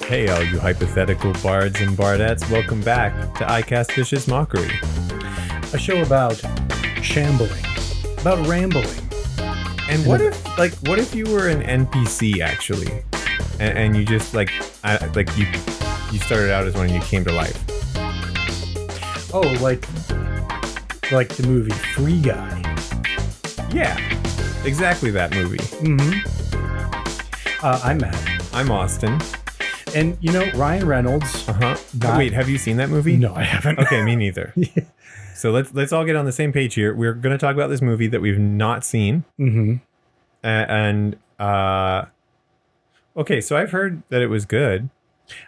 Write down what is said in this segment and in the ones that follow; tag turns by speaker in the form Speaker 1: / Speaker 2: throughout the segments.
Speaker 1: Hey, all you hypothetical bards and bardettes, welcome back to iCastfish's Mockery.
Speaker 2: A show about shambling, about rambling.
Speaker 1: And what if you were an NPC actually, and you just you started out as one and you came to life?
Speaker 2: Oh, like the movie Free Guy.
Speaker 1: Yeah, exactly that movie.
Speaker 2: I'm Matt.
Speaker 1: I'm Austin.
Speaker 2: And you know, Ryan Reynolds.
Speaker 1: Wait, have you seen that movie?
Speaker 2: No, I haven't.
Speaker 1: Okay, me neither. So let's all get on the same page here. We're going to talk about this movie that we've not seen. Okay, so I've heard that it was good.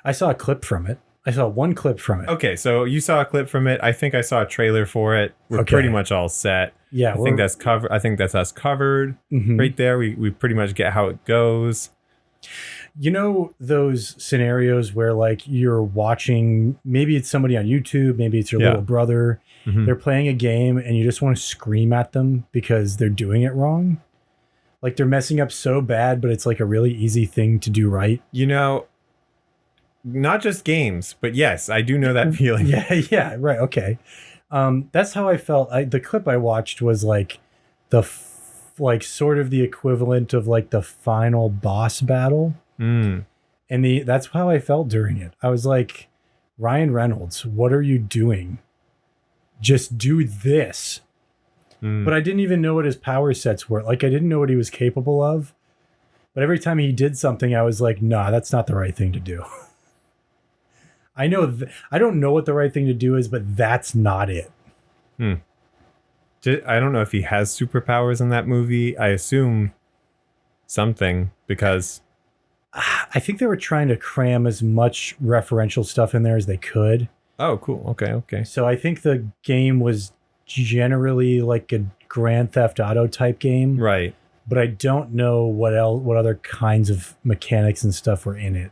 Speaker 2: I saw a clip from it. I saw one clip from it.
Speaker 1: Okay, so you saw a clip from it. I think I saw a trailer for it. We're pretty much all set.
Speaker 2: Yeah,
Speaker 1: I think that's us covered. Right there. We pretty much get how it goes.
Speaker 2: You know those scenarios where like you're watching, maybe it's somebody on YouTube, maybe it's your little brother. They're playing a game and you just want to scream at them because they're doing it wrong. Like they're messing up so bad, but it's like a really easy thing to do right.
Speaker 1: You know, not just games, but yes, I do know that feeling.
Speaker 2: Yeah, right. Okay. That's how I felt. The clip I watched was like sort of the equivalent of like the final boss battle. And that's how I felt during it. I was like, Ryan Reynolds, what are you doing? Just do this. But I didn't even know what his power sets were. Like I didn't know what he was capable of. But every time he did something, I was like, nah, that's not the right thing to do. I know I don't know what the right thing to do is, but that's not it.
Speaker 1: I don't know if he has superpowers in that movie. I assume something because
Speaker 2: I think they were trying to cram as much referential stuff in there as they could.
Speaker 1: Oh, cool. Okay.
Speaker 2: So I think the game was generally like a Grand Theft Auto type game.
Speaker 1: Right.
Speaker 2: But I don't know what other kinds of mechanics and stuff were in it.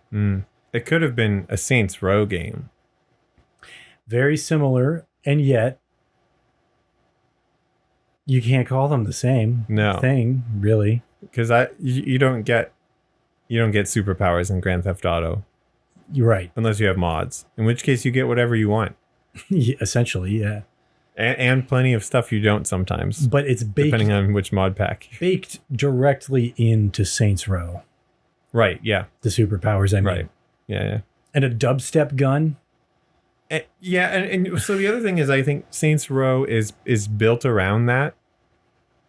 Speaker 1: It could have been a Saints Row game.
Speaker 2: Very similar, and yet you can't call them the same thing, really. Because
Speaker 1: you don't get superpowers in Grand Theft Auto.
Speaker 2: You're right.
Speaker 1: Unless you have mods, in which case you get whatever you want.
Speaker 2: Yeah, essentially, yeah.
Speaker 1: And plenty of stuff you don't sometimes.
Speaker 2: But it's baked,
Speaker 1: depending on which mod pack.
Speaker 2: Baked directly into Saints Row.
Speaker 1: Right, yeah.
Speaker 2: The superpowers, I mean.
Speaker 1: Right, yeah.
Speaker 2: And a dubstep gun.
Speaker 1: And so the other thing is I think Saints Row is built around that.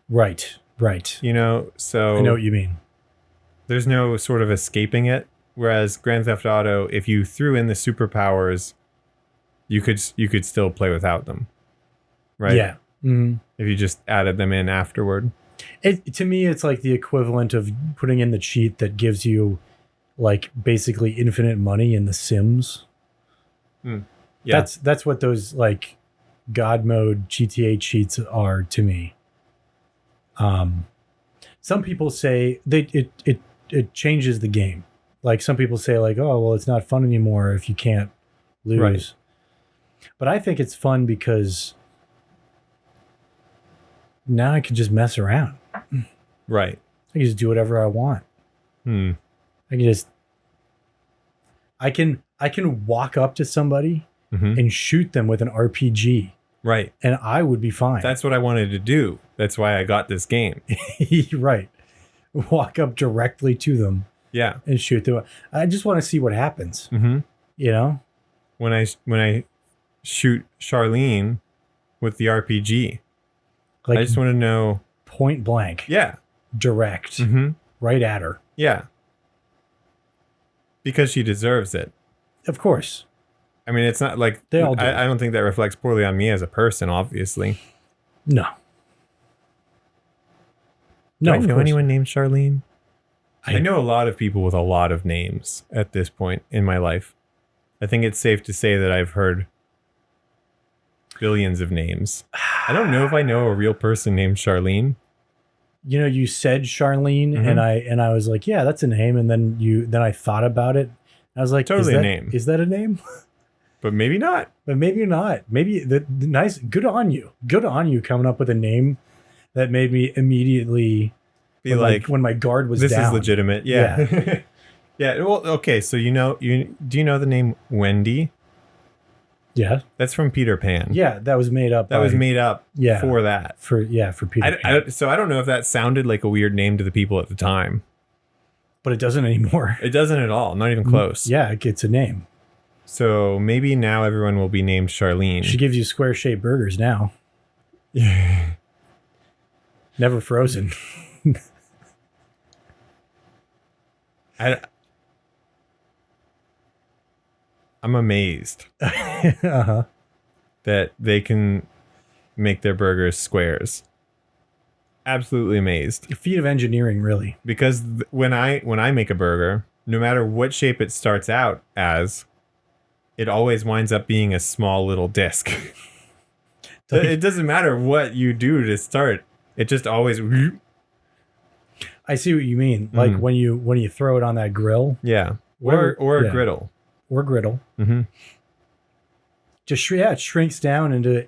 Speaker 2: Right.
Speaker 1: You know, so...
Speaker 2: I know what you mean.
Speaker 1: There's no sort of escaping it. Whereas Grand Theft Auto, if you threw in the superpowers, you could still play without them. Right?
Speaker 2: Yeah.
Speaker 1: If you just added them in afterward.
Speaker 2: To me, it's like the equivalent of putting in the cheat that gives you like basically infinite money in The Sims. Yeah. That's what those like God mode GTA cheats are to me. Some people say it changes the game. Like some people say like, oh, well, it's not fun anymore if you can't lose. Right. But I think it's fun because now I can just mess around.
Speaker 1: Right.
Speaker 2: I can just do whatever I want. I can walk up to somebody and shoot them with an RPG.
Speaker 1: Right.
Speaker 2: And I would be fine.
Speaker 1: That's what I wanted to do. That's why I got this game.
Speaker 2: Right. Walk up directly to them.
Speaker 1: Yeah.
Speaker 2: And shoot them. I just want to see what happens. You know?
Speaker 1: When I shoot Charlene with the RPG, like I just want to know.
Speaker 2: Point blank.
Speaker 1: Yeah.
Speaker 2: Direct. Right at her.
Speaker 1: Yeah. Because she deserves it.
Speaker 2: Of course.
Speaker 1: I mean, it's not like
Speaker 2: they all do.
Speaker 1: I don't think that reflects poorly on me as a person, obviously.
Speaker 2: No.
Speaker 1: Do I know anyone named Charlene? I know a lot of people with a lot of names at this point in my life. I think it's safe to say that I've heard billions of names. I don't know if I know a real person named Charlene.
Speaker 2: You know, you said Charlene, and I was like, yeah, that's a name. And then I thought about it. I was like,
Speaker 1: totally a name.
Speaker 2: Is that a name?
Speaker 1: But maybe not.
Speaker 2: But maybe not. Maybe the nice. Good on you. Good on you coming up with a name that made me immediately
Speaker 1: Be like,
Speaker 2: when my guard was
Speaker 1: this
Speaker 2: down.
Speaker 1: is legitimate. Yeah. Yeah. Well, okay. So do you know the name Wendy?
Speaker 2: Yeah.
Speaker 1: That's from Peter Pan.
Speaker 2: Yeah, that was made up.
Speaker 1: That was made up
Speaker 2: Yeah.
Speaker 1: for that.
Speaker 2: for Peter Pan.
Speaker 1: So I don't know if that sounded like a weird name to the people at the time.
Speaker 2: But it doesn't anymore.
Speaker 1: It doesn't at all. Not even close.
Speaker 2: Yeah, it gets a name.
Speaker 1: So maybe now everyone will be named Charlene.
Speaker 2: She gives you square-shaped burgers now. Never frozen.
Speaker 1: I'm amazed
Speaker 2: Uh-huh.
Speaker 1: that they can make their burgers squares. Absolutely amazed.
Speaker 2: Feat of engineering, really.
Speaker 1: Because when I make a burger, no matter what shape it starts out as, it always winds up being a small little disc. It doesn't matter what you do to start. It just always.
Speaker 2: I see what you mean. Like when you throw it on that grill.
Speaker 1: Yeah.
Speaker 2: Whatever-
Speaker 1: Or a
Speaker 2: yeah.
Speaker 1: griddle.
Speaker 2: Or griddle.
Speaker 1: Mm-hmm.
Speaker 2: Just it shrinks down into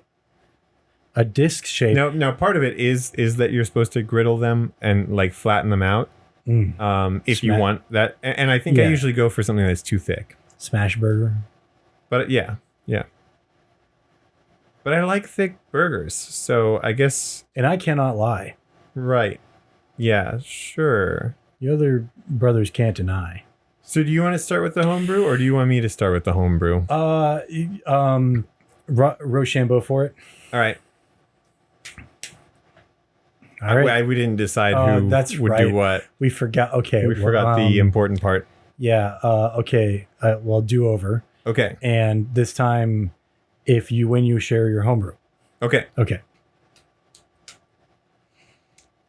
Speaker 2: a disc shape.
Speaker 1: Now part of it is that you're supposed to griddle them and like flatten them out. If you want that. And I think I usually go for something that's too thick.
Speaker 2: Smash burger.
Speaker 1: But yeah. But I like thick burgers, so I guess.
Speaker 2: And I cannot lie.
Speaker 1: Right. Yeah, sure.
Speaker 2: The other brothers can't deny.
Speaker 1: So do you want to start with the homebrew, or do you want me to start with the homebrew?
Speaker 2: Rochambeau for it.
Speaker 1: All right.
Speaker 2: All right.
Speaker 1: We didn't decide who would do what.
Speaker 2: We forgot. Okay.
Speaker 1: We forgot the important part.
Speaker 2: Yeah. Okay. Well, do over.
Speaker 1: Okay.
Speaker 2: And this time, if you win, you share your homebrew.
Speaker 1: Okay.
Speaker 2: Okay.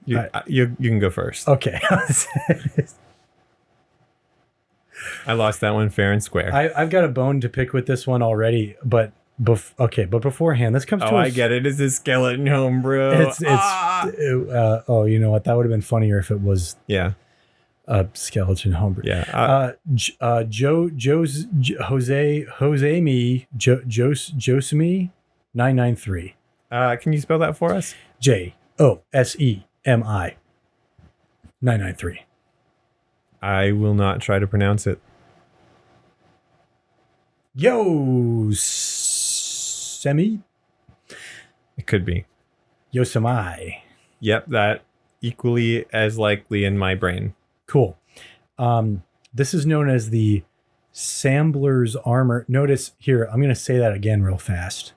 Speaker 1: You can go first.
Speaker 2: Okay.
Speaker 1: I lost that one fair and square.
Speaker 2: I've got a bone to pick with this one already, but beforehand, this comes to
Speaker 1: I get it. It's a skeleton homebrew.
Speaker 2: You know what? That would have been funnier if it was a skeleton homebrew.
Speaker 1: Yeah.
Speaker 2: Josemi 993.
Speaker 1: Can you spell that for us?
Speaker 2: JOSEMI 993.
Speaker 1: I will not try to pronounce it.
Speaker 2: Yosemite.
Speaker 1: It could be.
Speaker 2: Yosemite.
Speaker 1: Yep, that equally as likely in my brain.
Speaker 2: Cool. This is known as the Sambler's armor. Notice here, I'm going to say that again real fast.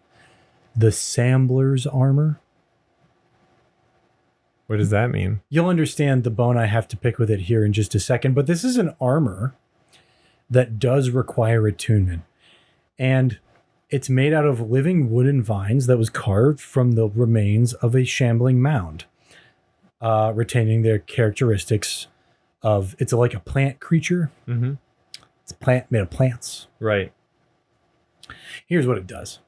Speaker 2: The Sambler's armor.
Speaker 1: What does that mean?
Speaker 2: You'll understand the bone I have to pick with it here in just a second, but this is an armor that does require attunement. And it's made out of living wooden vines that was carved from the remains of a shambling mound, retaining their characteristics of, it's like a plant creature.
Speaker 1: Mm-hmm.
Speaker 2: It's a plant made of plants.
Speaker 1: Right.
Speaker 2: Here's what it does.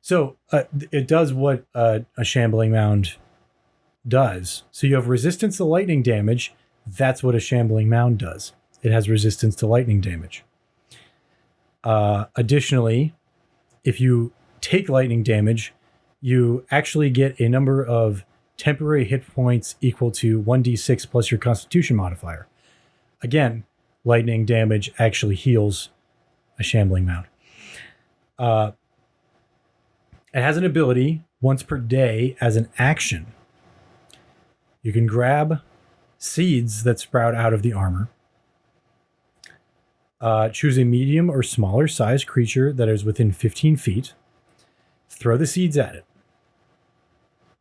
Speaker 2: So it does what a shambling mound does. So you have resistance to lightning damage. That's what a shambling mound does. It has resistance to lightning damage. Additionally, if you take lightning damage, you actually get a number of temporary hit points equal to 1d6 plus your constitution modifier. Again, lightning damage actually heals a shambling mound. It has an ability once per day as an action. You can grab seeds that sprout out of the armor. Choose a medium or smaller size creature that is within 15 feet. Throw the seeds at it.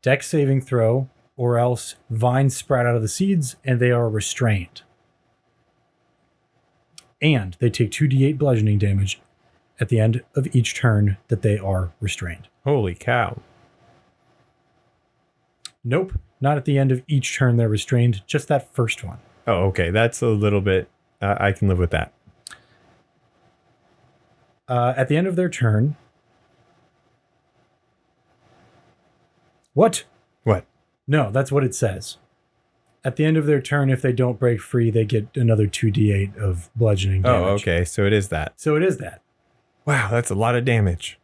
Speaker 2: Dex saving throw, or else vines sprout out of the seeds and they are restrained. And they take 2d8 bludgeoning damage at the end of each turn that they are restrained.
Speaker 1: Holy cow.
Speaker 2: Nope, not at the end of each turn they're restrained, just that first one.
Speaker 1: Oh, okay. That's a little bit, I can live with that.
Speaker 2: At the end of their turn... What?
Speaker 1: What?
Speaker 2: No, that's what it says. At the end of their turn, if they don't break free, they get another 2d8 of bludgeoning damage.
Speaker 1: Oh, okay. So it is that.
Speaker 2: So it is that.
Speaker 1: Wow, that's a lot of damage.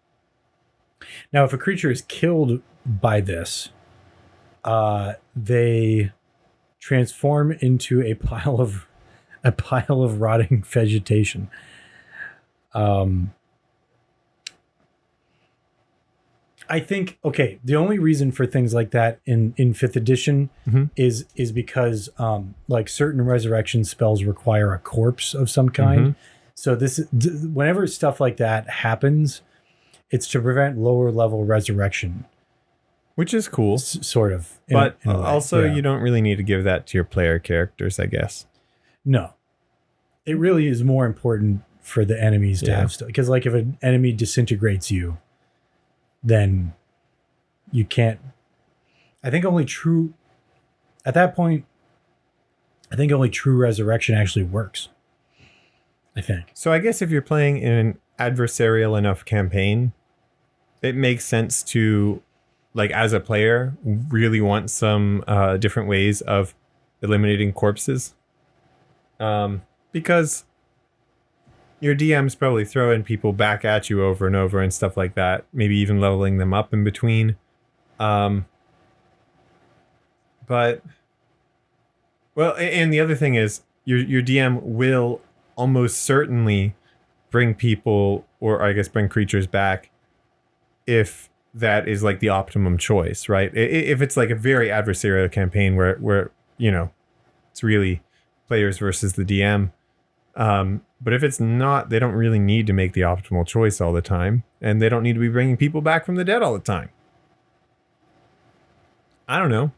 Speaker 2: Now, if a creature is killed by this, they transform into a pile of rotting vegetation. I think, okay, the only reason for things like that in 5th edition is because like certain resurrection spells require a corpse of some kind. So whenever stuff like that happens, it's to prevent lower level resurrection.
Speaker 1: Which is cool.
Speaker 2: Sort of.
Speaker 1: But also you don't really need to give that to your player characters, I guess.
Speaker 2: No. It really is more important for the enemies to have stuff. Because like if an enemy disintegrates you, then you can't. I think only true resurrection actually works. I think.
Speaker 1: So I guess if you're playing in an adversarial enough campaign, it makes sense to, like, as a player, really want some different ways of eliminating corpses. Because your DM's probably throwing people back at you over and over and stuff like that. Maybe even leveling them up in between. But, well, and the other thing is, your DM will almost certainly bring people, or I guess bring creatures back, if that is like the optimum choice, right? If it's like a very adversarial campaign where you know, it's really players versus the DM. But if it's not, they don't really need to make the optimal choice all the time, and they don't need to be bringing people back from the dead all the time. I don't know.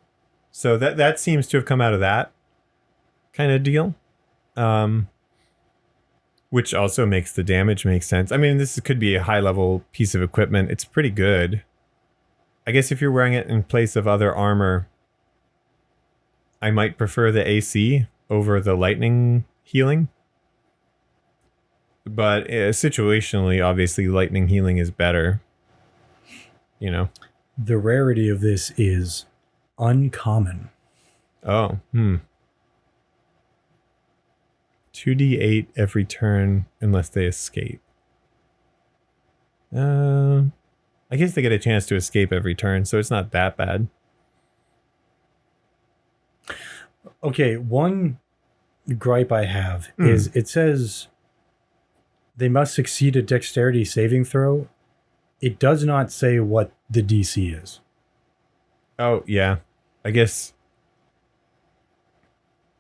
Speaker 1: So that seems to have come out of that kind of deal. Which also makes the damage make sense. I mean, this could be a high-level piece of equipment. It's pretty good. I guess if you're wearing it in place of other armor, I might prefer the AC over the lightning healing. But situationally, obviously, lightning healing is better. You know?
Speaker 2: The rarity of this is uncommon.
Speaker 1: Oh, 2d8 every turn unless they escape. I guess they get a chance to escape every turn, so it's not that bad.
Speaker 2: Okay, one gripe I have is it says they must succeed a dexterity saving throw. It does not say what the DC is.
Speaker 1: Oh, yeah. I guess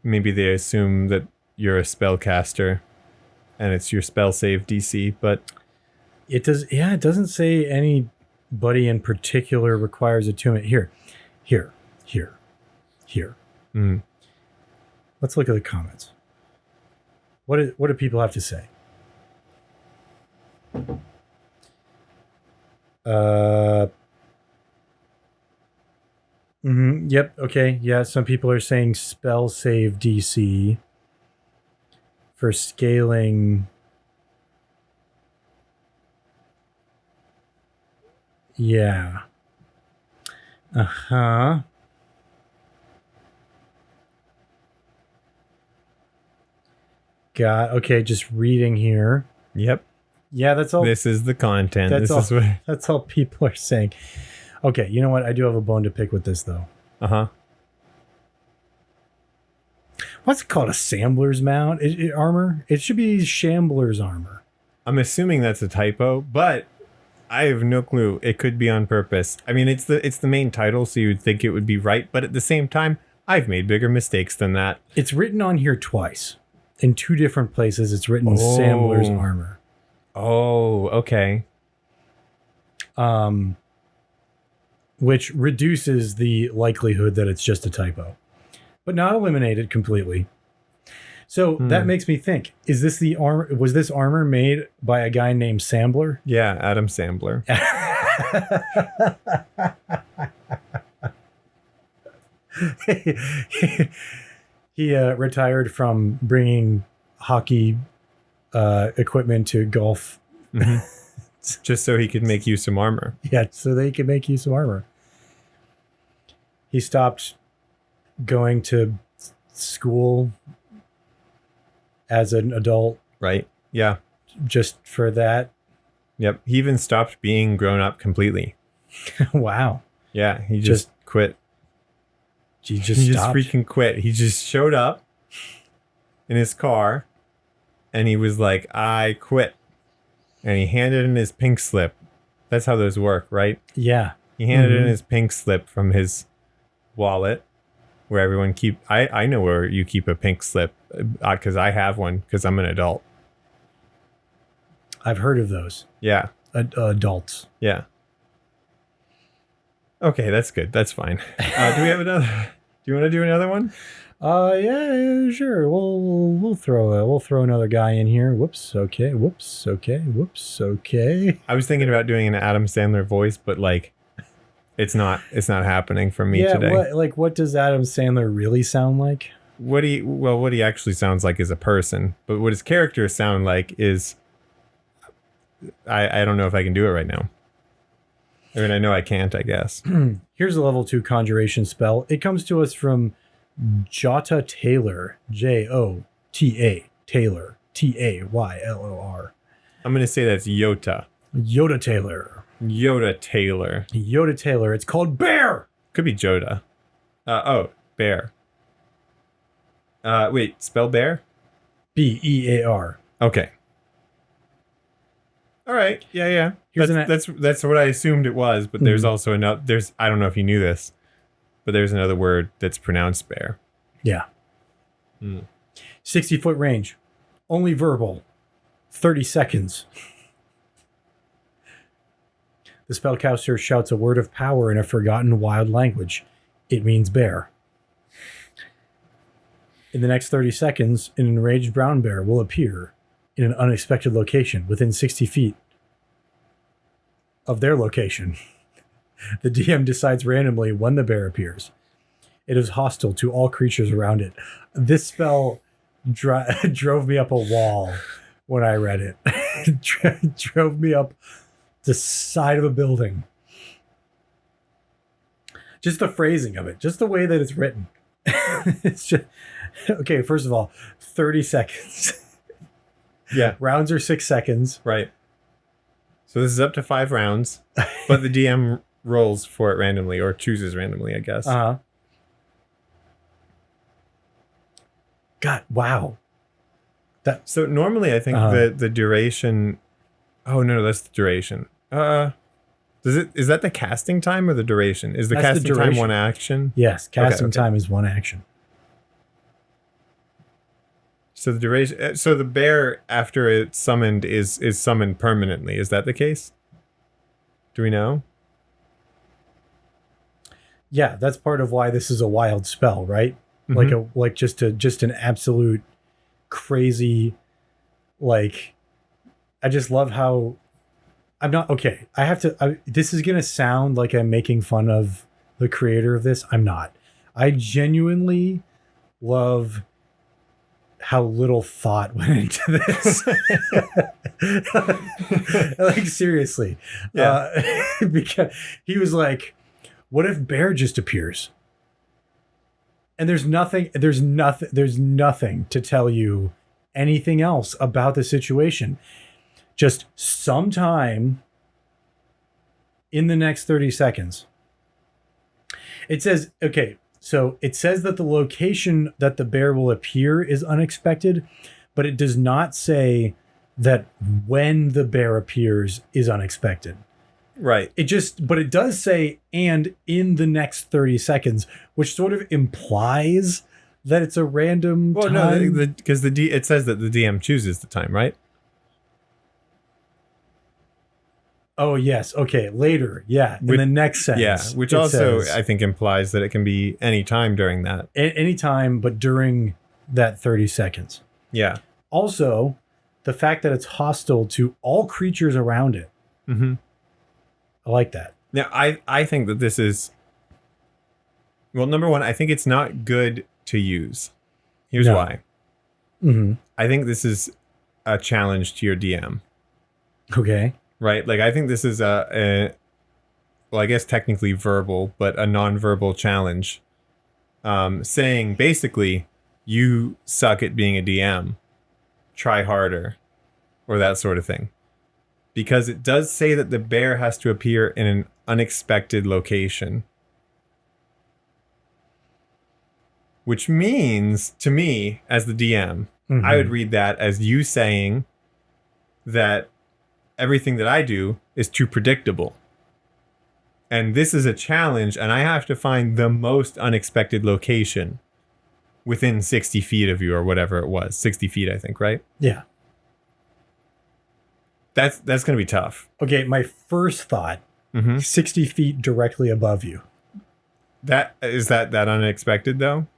Speaker 1: maybe they assume that you're a spellcaster and it's your spell save DC, but
Speaker 2: it doesn't say anybody in particular requires attunement. Here. Let's look at the comments. What do people have to say? Yep. Okay. Yeah. Some people are saying spell save DC for scaling. Yeah. Okay, just reading here.
Speaker 1: Yep.
Speaker 2: Yeah, that's all.
Speaker 1: This is the content.
Speaker 2: That's all people are saying. Okay, you know what? I do have a bone to pick with this, though. What's it called? A Sambler's mound? Armor? It should be Shambler's armor.
Speaker 1: I'm assuming that's a typo, but I have no clue. It could be on purpose. I mean, it's the main title, so you'd think it would be right, but at the same time, I've made bigger mistakes than that.
Speaker 2: It's written on here twice. In two different places, it's written Sambler's armor.
Speaker 1: Oh, okay.
Speaker 2: Which reduces the likelihood that it's just a typo, but not eliminated completely. So that makes me think: is this the armor? Was this armor made by a guy named Sambler?
Speaker 1: Yeah, Adam Sambler.
Speaker 2: He retired from bringing hockey equipment to golf.
Speaker 1: Just so he could make you some armor.
Speaker 2: Yeah, so they could make you some armor. He stopped going to school as an adult.
Speaker 1: Right. Yeah.
Speaker 2: Just for that.
Speaker 1: Yep. He even stopped being grown up completely.
Speaker 2: Wow.
Speaker 1: Yeah. He just quit.
Speaker 2: He just
Speaker 1: He
Speaker 2: stopped.
Speaker 1: just freaking quit. He just showed up in his car and he was like, I quit. And he handed in his pink slip. That's how those work, right?
Speaker 2: Yeah.
Speaker 1: He handed in his pink slip from his wallet where everyone I know where you keep a pink slip because I have one because I'm an adult.
Speaker 2: I've heard of those.
Speaker 1: Yeah.
Speaker 2: Adults.
Speaker 1: Yeah. Okay, that's good. That's fine. Do we have another? Do you want to do another one?
Speaker 2: Yeah, sure. We'll throw another guy in here. Whoops. Okay. Whoops. Okay. Whoops. Okay.
Speaker 1: I was thinking about doing an Adam Sandler voice, but like, it's not happening for me today.
Speaker 2: What does Adam Sandler really sound like?
Speaker 1: What he actually sounds like is a person, but what his characters sound like is, I don't know if I can do it right now. I mean, I know I can't, I guess.
Speaker 2: Here's a level 2 conjuration spell. It comes to us from JotaTaylor, Jota Taylor, Taylor.
Speaker 1: I'm going to say that's Yota.
Speaker 2: JotaTaylor.
Speaker 1: JotaTaylor.
Speaker 2: JotaTaylor. It's called Bear.
Speaker 1: Could be Jota. Bear. Wait, spell bear?
Speaker 2: Bear.
Speaker 1: Okay. All right. Yeah. That's what I assumed it was, but there's also another. I don't know if you knew this, but there's another word that's pronounced bear.
Speaker 2: Yeah. 60-foot range, only verbal, 30 seconds. The spellcaster shouts a word of power in a forgotten wild language. It means bear. In the next 30 seconds, an enraged brown bear will appear in an unexpected location within 60 feet of their location. The DM decides randomly when the bear appears. It is hostile to all creatures around it. This spell drove me up a wall when I read it. Drove me up the side of a building. Just the phrasing of it, just the way that it's written. It's just okay. First of all, 30 seconds.
Speaker 1: Yeah.
Speaker 2: Rounds are 6 seconds.
Speaker 1: Right. So this is up to 5 rounds, but the DM rolls for it randomly or chooses randomly, I guess.
Speaker 2: Uh-huh. God, wow.
Speaker 1: So normally I think the duration. Oh no, that's the duration. Is that the casting time or the duration? Is the
Speaker 2: That's
Speaker 1: casting
Speaker 2: the
Speaker 1: time
Speaker 2: duration.
Speaker 1: one action?
Speaker 2: Yes, casting
Speaker 1: Okay.
Speaker 2: time is one action.
Speaker 1: So the duration. So the bear after it's summoned is summoned permanently. Is that the case? Do we know?
Speaker 2: Yeah, that's part of why this is a wild spell, right? Like just an absolute crazy, like, I just love how I'm not okay. This is gonna sound like I'm making fun of the creator of this. I'm not. I genuinely love how little thought went into this. Like, seriously.
Speaker 1: Yeah.
Speaker 2: Because he was like, what if bear just appears? And there's nothing to tell you anything else about the situation. Just sometime in the next 30 seconds. It says, okay, so it says that the location that the bear will appear is unexpected, but it does not say that when the bear appears is unexpected.
Speaker 1: Right.
Speaker 2: But it does say, and in the next 30 seconds, which sort of implies that it's a random time.
Speaker 1: No, because it says that the DM chooses the time, right?
Speaker 2: Oh, yes. Okay. Later. Yeah. In the next sentence.
Speaker 1: Yeah. Which
Speaker 2: it
Speaker 1: also,
Speaker 2: says,
Speaker 1: I think, implies that it can be any time during that.
Speaker 2: Any time, but during that 30 seconds.
Speaker 1: Yeah.
Speaker 2: Also, the fact that it's hostile to all creatures around it.
Speaker 1: Mm-hmm.
Speaker 2: I like that.
Speaker 1: Now, I think that this is... Well, number one, I think it's not good to use. Here's why.
Speaker 2: Mm-hmm.
Speaker 1: I think this is a challenge to your DM.
Speaker 2: Okay.
Speaker 1: Right? Like, I think this is well, I guess technically verbal, but a non-verbal challenge. Saying, basically, you suck at being a DM. Try harder. Or that sort of thing. because it does say that the bear has to appear in an unexpected location. Which means, to me, as the DM, I would read that as you saying that everything that I do is too predictable. And this is a challenge, and I have to find the most unexpected location within 60 feet of you, or whatever it was. 60 feet, I think, right?
Speaker 2: Yeah.
Speaker 1: That's going to be tough.
Speaker 2: Okay, my first thought, 60 feet directly above you.
Speaker 1: That unexpected, though?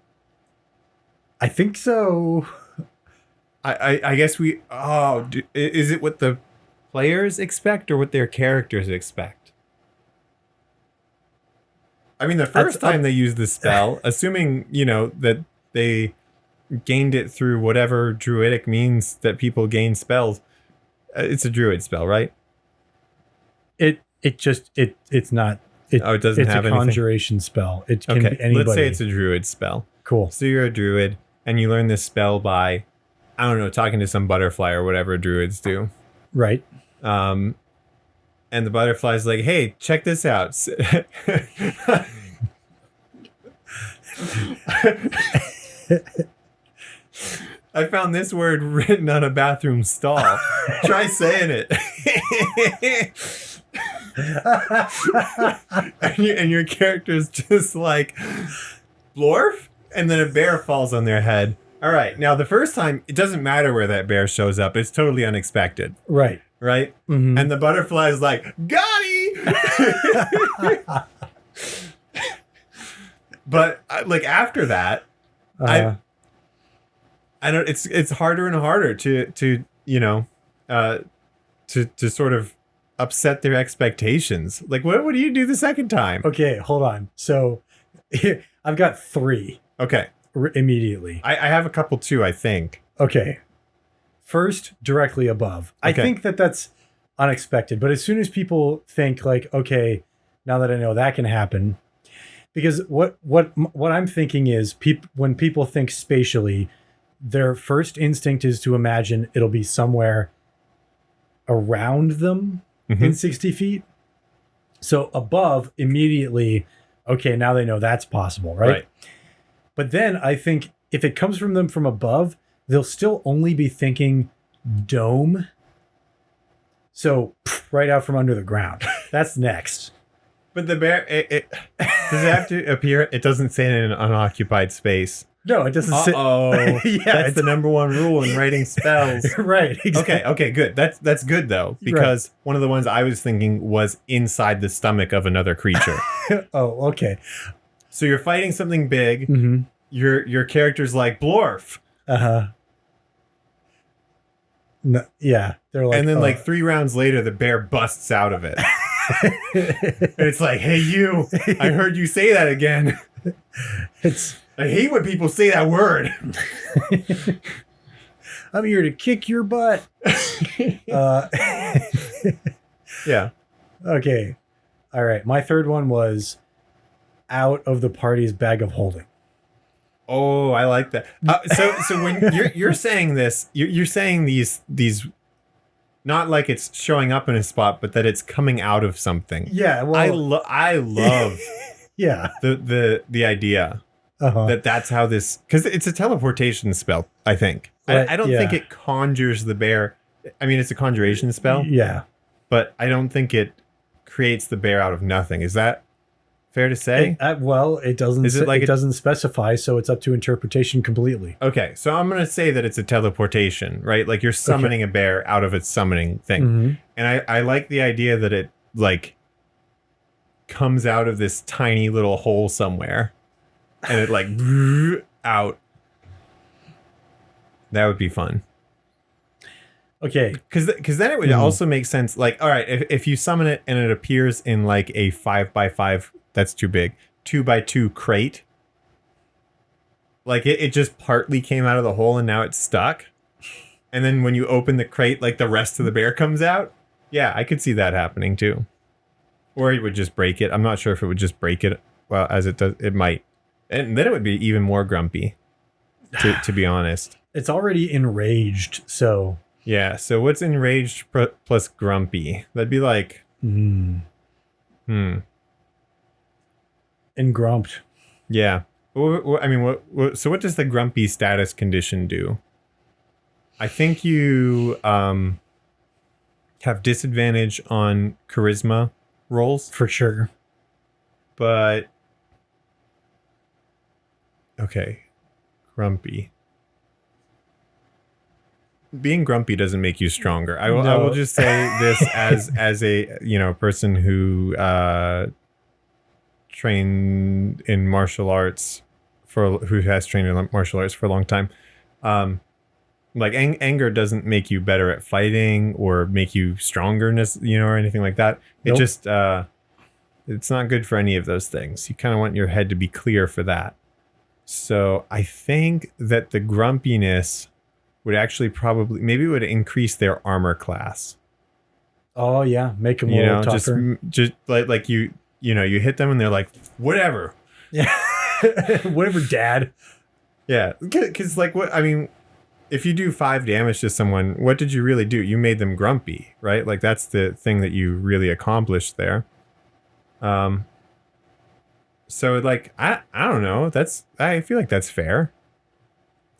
Speaker 2: I think so.
Speaker 1: I guess is it what the players expect or what their characters expect? I mean, the first time they used the spell, assuming, that they gained it through whatever druidic means that people gain spells, it's a druid spell, right?
Speaker 2: It's not.
Speaker 1: It doesn't have anything. It's a
Speaker 2: conjuration spell. It can be anybody.
Speaker 1: Let's say it's a druid spell.
Speaker 2: Cool.
Speaker 1: So you're a druid, and you learn this spell by, I don't know, talking to some butterfly or whatever druids do.
Speaker 2: Right.
Speaker 1: And the butterfly's like, hey, check this out. I found this word written on a bathroom stall. Try saying it. and your character's just like, Blorf? And then a bear falls on their head. All right. Now, the first time, it doesn't matter where that bear shows up. It's totally unexpected.
Speaker 2: Right.
Speaker 1: Right? Mm-hmm. And the butterfly's like, got But, after that, I don't. It's harder and harder to sort of upset their expectations. Like, what do you do the second time?
Speaker 2: Okay, hold on. So, I've got 3.
Speaker 1: Okay.
Speaker 2: Immediately.
Speaker 1: I have a couple too, I think.
Speaker 2: Okay. First, directly above. Okay. I think that's unexpected. But as soon as people think like, okay, now that I know that can happen, because what I'm thinking is when people think spatially, their first instinct is to imagine it'll be somewhere around them in 60 feet. So above, immediately, okay, now they know that's possible, right? But then I think if it comes from them from above, they'll still only be thinking dome. So right out from under the ground. That's next.
Speaker 1: But the bear, does it have to appear? It doesn't say in an unoccupied space.
Speaker 2: No, it doesn't say.
Speaker 1: That's the number one rule in writing spells.
Speaker 2: Right. Exactly.
Speaker 1: Okay, good. That's good though, because one of the ones I was thinking was inside the stomach of another creature.
Speaker 2: Oh, okay.
Speaker 1: So you're fighting something big. Mm-hmm. Your character's like Blorf.
Speaker 2: No, yeah, they're like,
Speaker 1: and then 3 rounds later, the bear busts out of it. And it's like, hey, you! I heard you say that again. I hate when people say that word.
Speaker 2: I'm here to kick your butt.
Speaker 1: Yeah.
Speaker 2: Okay. All right. My third one was out of the party's bag of holding.
Speaker 1: Oh, I like that. So when you're saying this, you're saying these, not like it's showing up in a spot, but that it's coming out of something.
Speaker 2: Yeah. Well,
Speaker 1: I love.
Speaker 2: Yeah.
Speaker 1: The idea that's how this, because it's a teleportation spell. I think. I don't think it conjures the bear. I mean, it's a conjuration spell.
Speaker 2: Yeah.
Speaker 1: But I don't think it creates the bear out of nothing. Is that fair to say?
Speaker 2: It doesn't. It doesn't specify, so it's up to interpretation completely.
Speaker 1: Okay, so I'm gonna say that it's a teleportation, right? Like you're summoning a bear out of its summoning thing, and I like the idea that it comes out of this tiny little hole somewhere, and it out. That would be fun.
Speaker 2: Okay,
Speaker 1: because then it would also make sense. Like, all right, if you summon it and it appears in like a 5x5, that's too big, 2x2 crate. Like it just partly came out of the hole and now it's stuck. And then when you open the crate, like the rest of the bear comes out. Yeah, I could see that happening too. Or it would just break it. I'm not sure if it would just break it. Well, as it does, it might. And then it would be even more grumpy, to be honest.
Speaker 2: It's already enraged, so...
Speaker 1: Yeah. So what's enraged plus grumpy? That'd be like,
Speaker 2: And grumped.
Speaker 1: yeah. I mean, so what does the grumpy status condition do? I think you have disadvantage on charisma rolls,
Speaker 2: For sure.
Speaker 1: but okay, grumpy. Being grumpy doesn't make you stronger. I will just say this as a person who trained in martial arts who has trained in martial arts for a long time. Like anger doesn't make you better at fighting or make you stronger, or anything like that. It just it's not good for any of those things. You kind of want your head to be clear for that. So I think that the grumpiness would actually maybe it would increase their armor class.
Speaker 2: Oh yeah, make them a little tougher.
Speaker 1: Just like you hit them and they're like, whatever.
Speaker 2: Yeah, whatever, Dad.
Speaker 1: Yeah, because like what I mean, if you do 5 damage to someone, what did you really do? You made them grumpy, right? Like that's the thing that you really accomplished there. So like I don't know. I feel like that's fair.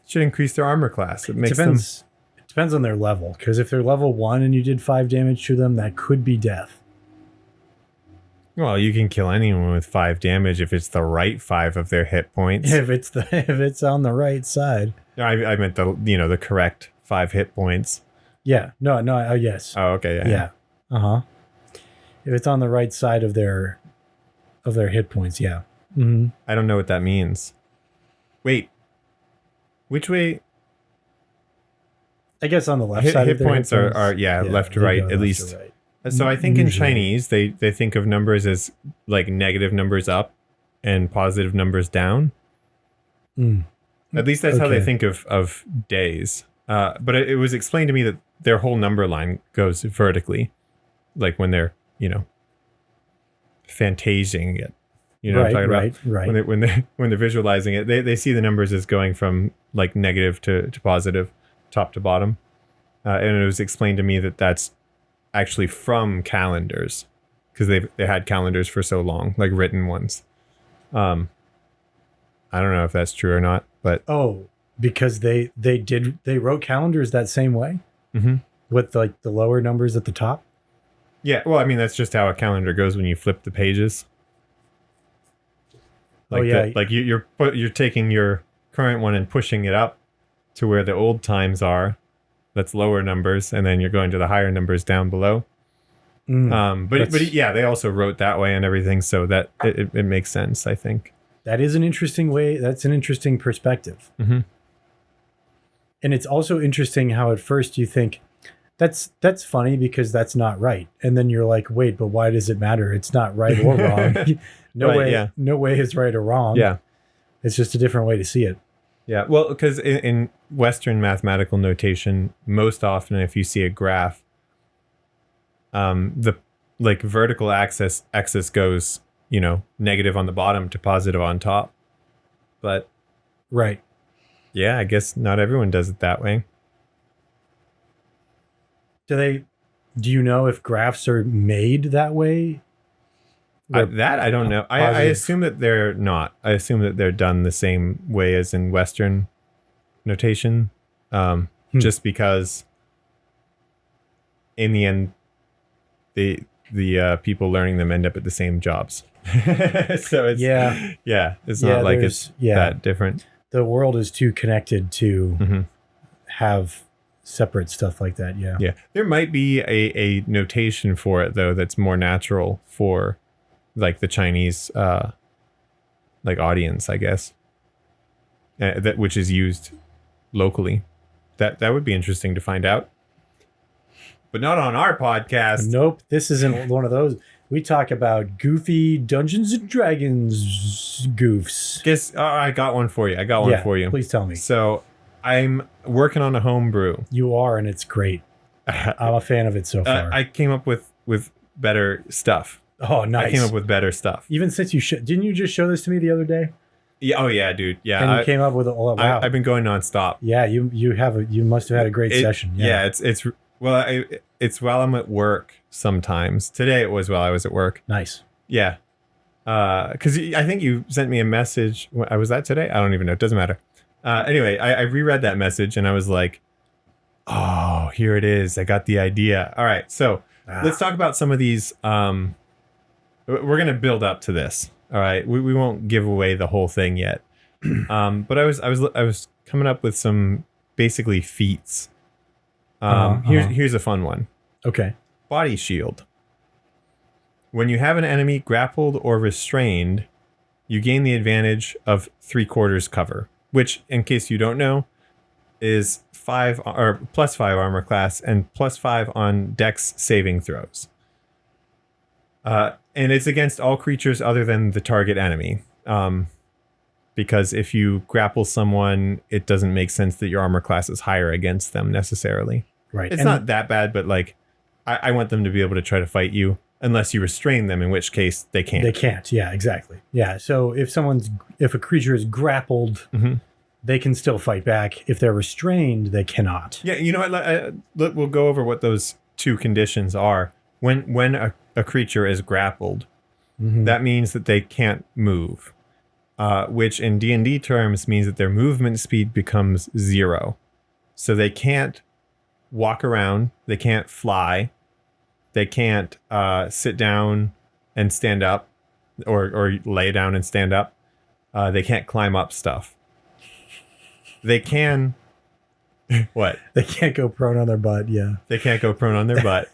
Speaker 1: Should increase their armor class. It makes them.
Speaker 2: It depends on their level, because if they're level 1 and you did 5 damage to them, that could be death.
Speaker 1: Well, you can kill anyone with 5 damage if it's the right 5 of their hit points.
Speaker 2: If it's on the right side.
Speaker 1: I meant the correct 5 hit points.
Speaker 2: Yeah. No. Yes.
Speaker 1: Oh, okay.
Speaker 2: Yeah. If it's on the right side of their hit points, yeah. Mm-hmm.
Speaker 1: I don't know what that means. Wait. Which way?
Speaker 2: I guess on the left side
Speaker 1: hit
Speaker 2: of their
Speaker 1: points
Speaker 2: hit points
Speaker 1: are left to right at least. Right. So I think usually. In Chinese they think of numbers as like negative numbers up and positive numbers down. At least that's how they think of days. But it was explained to me that their whole number line goes vertically, like when they're fantasing it. You know what I'm talking about? Right. When they're visualizing it, they see the numbers as going from like negative to positive, top to bottom. And it was explained to me that that's actually from calendars, because they had calendars for so long, like written ones. I don't know if that's true or not, but
Speaker 2: because they wrote calendars that same way, with like the lower numbers at the top.
Speaker 1: Yeah, well, I mean that's just how a calendar goes when you flip the pages. Like like you're taking your current one and pushing it up to where the old times are. That's lower numbers, and then you're going to the higher numbers down below. But yeah, they also wrote that way and everything, so that it makes sense, I think.
Speaker 2: That is an interesting way. That's an interesting perspective. And it's also interesting how at first you think that's funny because that's not right, and then you're like, wait, but why does it matter? It's not right or wrong. No way is right or wrong.
Speaker 1: Yeah,
Speaker 2: it's just a different way to see it.
Speaker 1: Yeah, well, because in Western mathematical notation, most often if you see a graph, the like vertical axis goes, negative on the bottom to positive on top. But
Speaker 2: right.
Speaker 1: Yeah, I guess not everyone does it that way.
Speaker 2: Do you know if graphs are made that way?
Speaker 1: That I don't know. I assume that they're not. I assume that they're done the same way as in Western notation, just because in the end, the people learning them end up at the same jobs. So it's it's not like it's that different.
Speaker 2: The world is too connected to have separate stuff like that. Yeah.
Speaker 1: There might be a notation for it though that's more natural for like the Chinese like audience, I guess, that which is used locally. That would be interesting to find out, but not on our podcast.
Speaker 2: Nope, this isn't one of those. We talk about goofy Dungeons and Dragons goofs.
Speaker 1: Guess I got one for you. For you.
Speaker 2: Please tell me.
Speaker 1: So I'm working on a homebrew.
Speaker 2: You are, and it's great. I'm a fan of it so far.
Speaker 1: I came up with better stuff.
Speaker 2: Oh, nice.
Speaker 1: I came up with better stuff.
Speaker 2: Even since didn't you just show this to me the other day?
Speaker 1: Yeah. Oh yeah, dude. Yeah.
Speaker 2: And you came up with a wow.
Speaker 1: I've been going nonstop.
Speaker 2: Yeah, you must have had a great session.
Speaker 1: Yeah. It's well, it's while I'm at work sometimes. Today it was while I was at work.
Speaker 2: Nice.
Speaker 1: Yeah. Because I think you sent me a message. Was that today? I don't even know. It doesn't matter. Anyway, I reread that message and I was like, oh, here it is. I got the idea. All right. So let's talk about some of these. We're going to build up to this. All right. We won't give away the whole thing yet. But I was coming up with some basically feats. Here's a fun one.
Speaker 2: Okay.
Speaker 1: Body shield. When you have an enemy grappled or restrained, you gain the advantage of 3/4 cover, which, in case you don't know, is +5 armor class and +5 on Dex saving throws. And it's against all creatures other than the target enemy. Because if you grapple someone, it doesn't make sense that your armor class is higher against them necessarily.
Speaker 2: Right.
Speaker 1: It's not that bad, but like I want them to be able to try to fight you. Unless you restrain them, in which case they can't.
Speaker 2: They can't. Yeah, exactly. Yeah. So if a creature is grappled, they can still fight back. If they're restrained, they cannot.
Speaker 1: Yeah. You know what? We'll go over what those two conditions are. When a creature is grappled, that means that they can't move, which in D&D terms means that their movement speed becomes 0. So they can't walk around. They can't fly. They can't sit down and stand up or lay down and stand up. They can't climb up stuff. They can... What?
Speaker 2: They can't go prone on their butt, yeah.
Speaker 1: They can't go prone on their butt.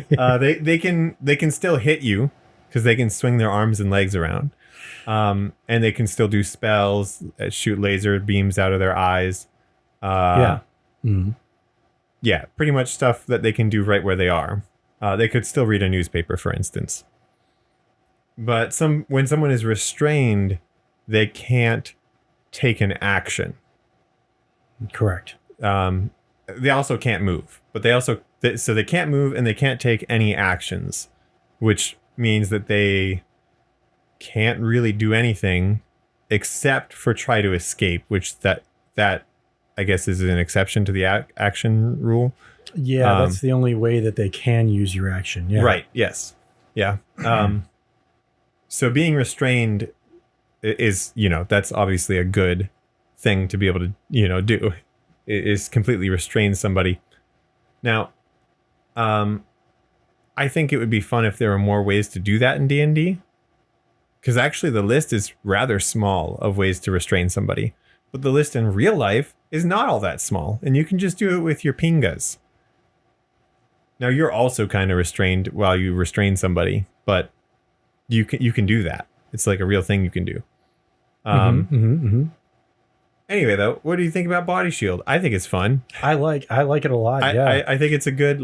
Speaker 1: They can still hit you because they can swing their arms and legs around. And they can still do spells, shoot laser beams out of their eyes.
Speaker 2: Yeah. Mm-hmm.
Speaker 1: Yeah, pretty much stuff that they can do right where they are. They could still read a newspaper, for instance. But when someone is restrained, they can't take an action.
Speaker 2: Correct.
Speaker 1: They also can't move, but so they can't move and they can't take any actions, which means that they can't really do anything except for try to escape, which that I guess is an exception to the action rule.
Speaker 2: Yeah, that's the only way that they can use your action. Yeah.
Speaker 1: Right. Yes. Yeah. So being restrained is, that's obviously a good thing to be able to, do, is completely restrain somebody. Now, I think it would be fun if there were more ways to do that in D&D. Because actually the list is rather small of ways to restrain somebody. But the list in real life is not all that small. And you can just do it with your pingas. Now you're also kind of restrained while you restrain somebody, but you can do that. It's like a real thing you can do. Anyway, though, what do you think about body shield? I think it's fun.
Speaker 2: I like it a lot.
Speaker 1: I think it's a good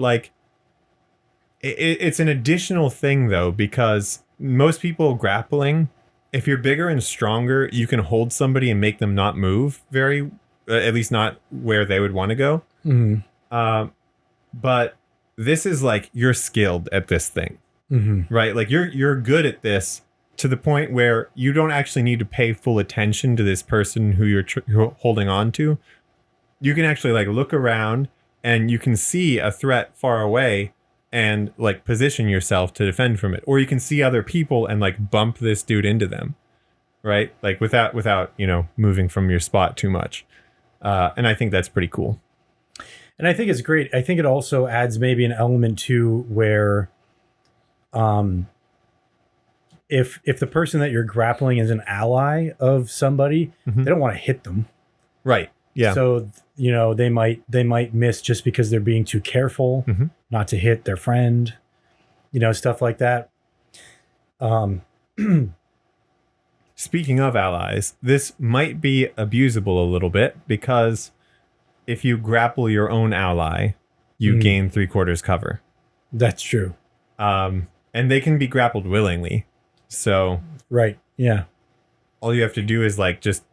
Speaker 1: it's an additional thing though, because most people grappling, if you're bigger and stronger, you can hold somebody and make them not move at least not where they would want to go. But this is like you're skilled at this thing, right? Like you're good at this to the point where you don't actually need to pay full attention to this person who you're holding on to. You can actually like look around and you can see a threat far away and like position yourself to defend from it. Or you can see other people and like bump this dude into them, right? Like without moving from your spot too much. And I think that's pretty cool.
Speaker 2: And I think it's great. I think it also adds maybe an element too where if the person that you're grappling is an ally of somebody, they don't want to hit them.
Speaker 1: Right. Yeah.
Speaker 2: So, they might miss just because they're being too careful not to hit their friend, stuff like that.
Speaker 1: Speaking of allies, this might be abusable a little bit because if you grapple your own ally, you gain 3/4 cover.
Speaker 2: That's true.
Speaker 1: And they can be grappled willingly. So
Speaker 2: right. Yeah.
Speaker 1: All you have to do is like just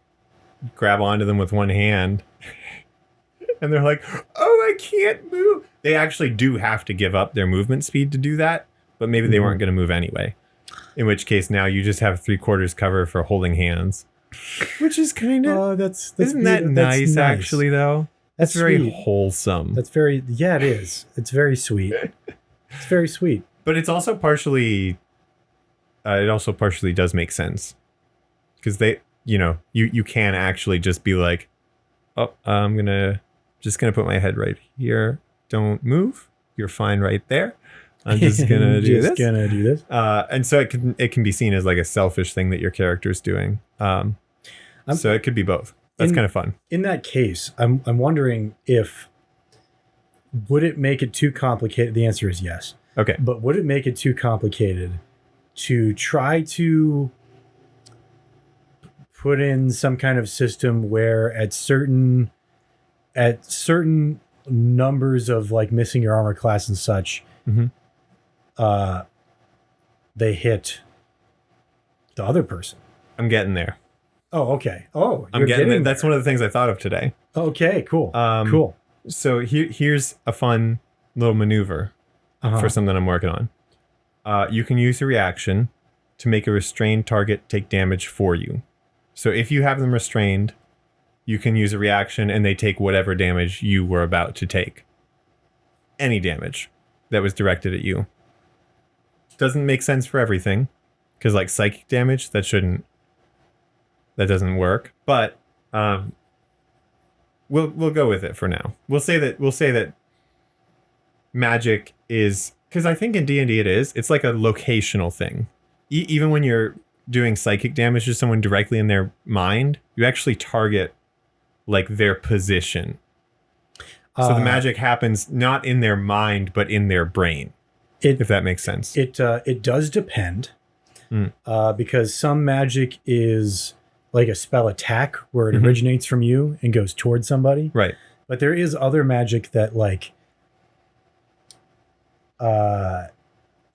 Speaker 1: grab onto them with one hand. And they're like, oh, I can't move. They actually do have to give up their movement speed to do that, but maybe they weren't going to move anyway. In which case now you just have 3/4 cover for holding hands. Which is kind of isn't that nice, actually, though? That's very
Speaker 2: sweet.
Speaker 1: wholesome.
Speaker 2: That's very it is. It's very sweet. It's very sweet.
Speaker 1: But it's also partially does make sense. Because you can actually just be like, oh, I'm just gonna put my head right here. Don't move. You're fine right there. I'm just gonna do this. And so it can be seen as like a selfish thing that your character's doing. So it could be both. That's kind of fun.
Speaker 2: In that case, I'm wondering if would it make it too complicated? The answer is yes.
Speaker 1: Okay.
Speaker 2: But would it make it too complicated to try to put in some kind of system where at certain numbers of like missing your armor class and such, they hit the other person?
Speaker 1: I'm getting there.
Speaker 2: Oh, okay. Oh,
Speaker 1: I'm getting there. That's one of the things I thought of today.
Speaker 2: Okay, cool. Cool.
Speaker 1: So here's a fun little maneuver for something I'm working on. You can use a reaction to make a restrained target take damage for you. So if you have them restrained, you can use a reaction and they take whatever damage you were about to take. Any damage that was directed at you. Doesn't make sense for everything, because like psychic damage, that doesn't work. But we'll go with it for now. We'll say that magic is, because I think in D&D it's like a locational thing. Even when you're doing psychic damage to someone directly in their mind, you actually target like their position. So the magic happens not in their mind, but in their brain. If that makes sense.
Speaker 2: It does depend, because some magic is like a spell attack where it originates from you and goes towards somebody.
Speaker 1: Right.
Speaker 2: But there is other magic that like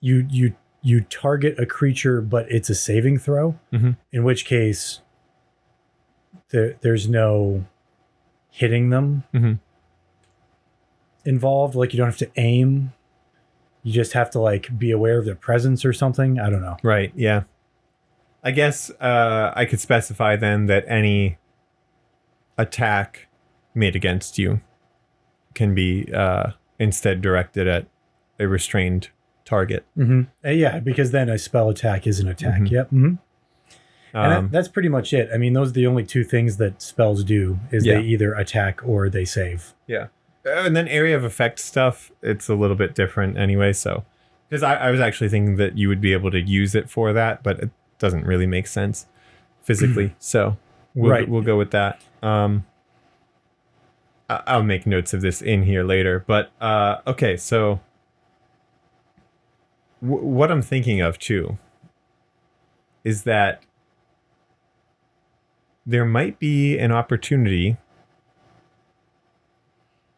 Speaker 2: you target a creature, but it's a saving throw. In which case there's no hitting them involved. Like you don't have to aim. You just have to like be aware of their presence or something. I don't know.
Speaker 1: Right. Yeah. I guess I could specify then that any attack made against you can be instead directed at a restrained target.
Speaker 2: Yeah, because then a spell attack is an attack. Yep. And that's pretty much it. I mean, those are the only two things that spells do is they either attack or they save.
Speaker 1: Yeah. And then area of effect stuff, it's a little bit different anyway. So, because I was actually thinking that you would be able to use it for that, but it doesn't really make sense physically. So we'll go with that. I'll make notes of this in here later. But okay, so what I'm thinking of too is that there might be an opportunity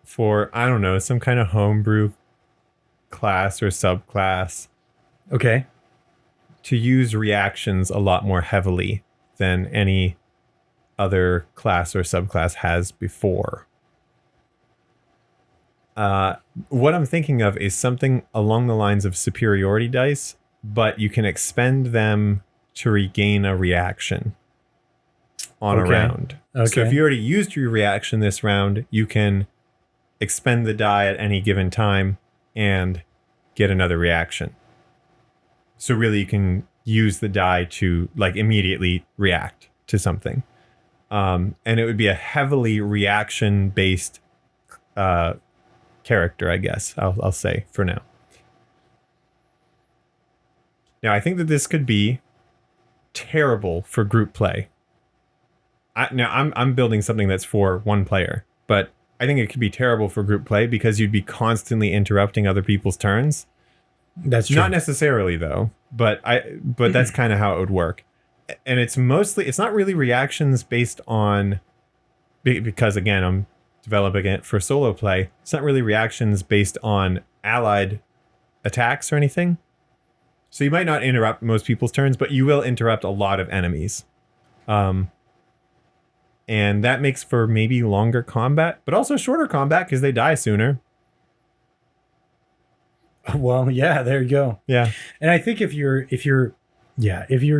Speaker 1: for, I don't know, some kind of homebrew class or subclass.
Speaker 2: Okay.
Speaker 1: To use reactions a lot more heavily than any other class or subclass has before. What I'm thinking of is something along the lines of superiority dice, but you can expend them to regain a reaction on a round. Okay. So if you already used your reaction this round, you can expend the die at any given time and get another reaction. So really you can use the die to like immediately react to something. And it would be a heavily reaction based character, I guess I'll say for now. Now I think that this could be terrible for group play. I'm building something that's for one player, but I think it could be terrible for group play because you'd be constantly interrupting other people's turns.
Speaker 2: That's true.
Speaker 1: Not necessarily though, but that's kind of how it would work. And it's not really reactions based on, because again, I'm developing it for solo play. It's not really reactions based on allied attacks or anything. So you might not interrupt most people's turns, but you will interrupt a lot of enemies. And that makes for maybe longer combat, but also shorter combat because they die sooner.
Speaker 2: Well, yeah, there you go.
Speaker 1: Yeah.
Speaker 2: And I think if you're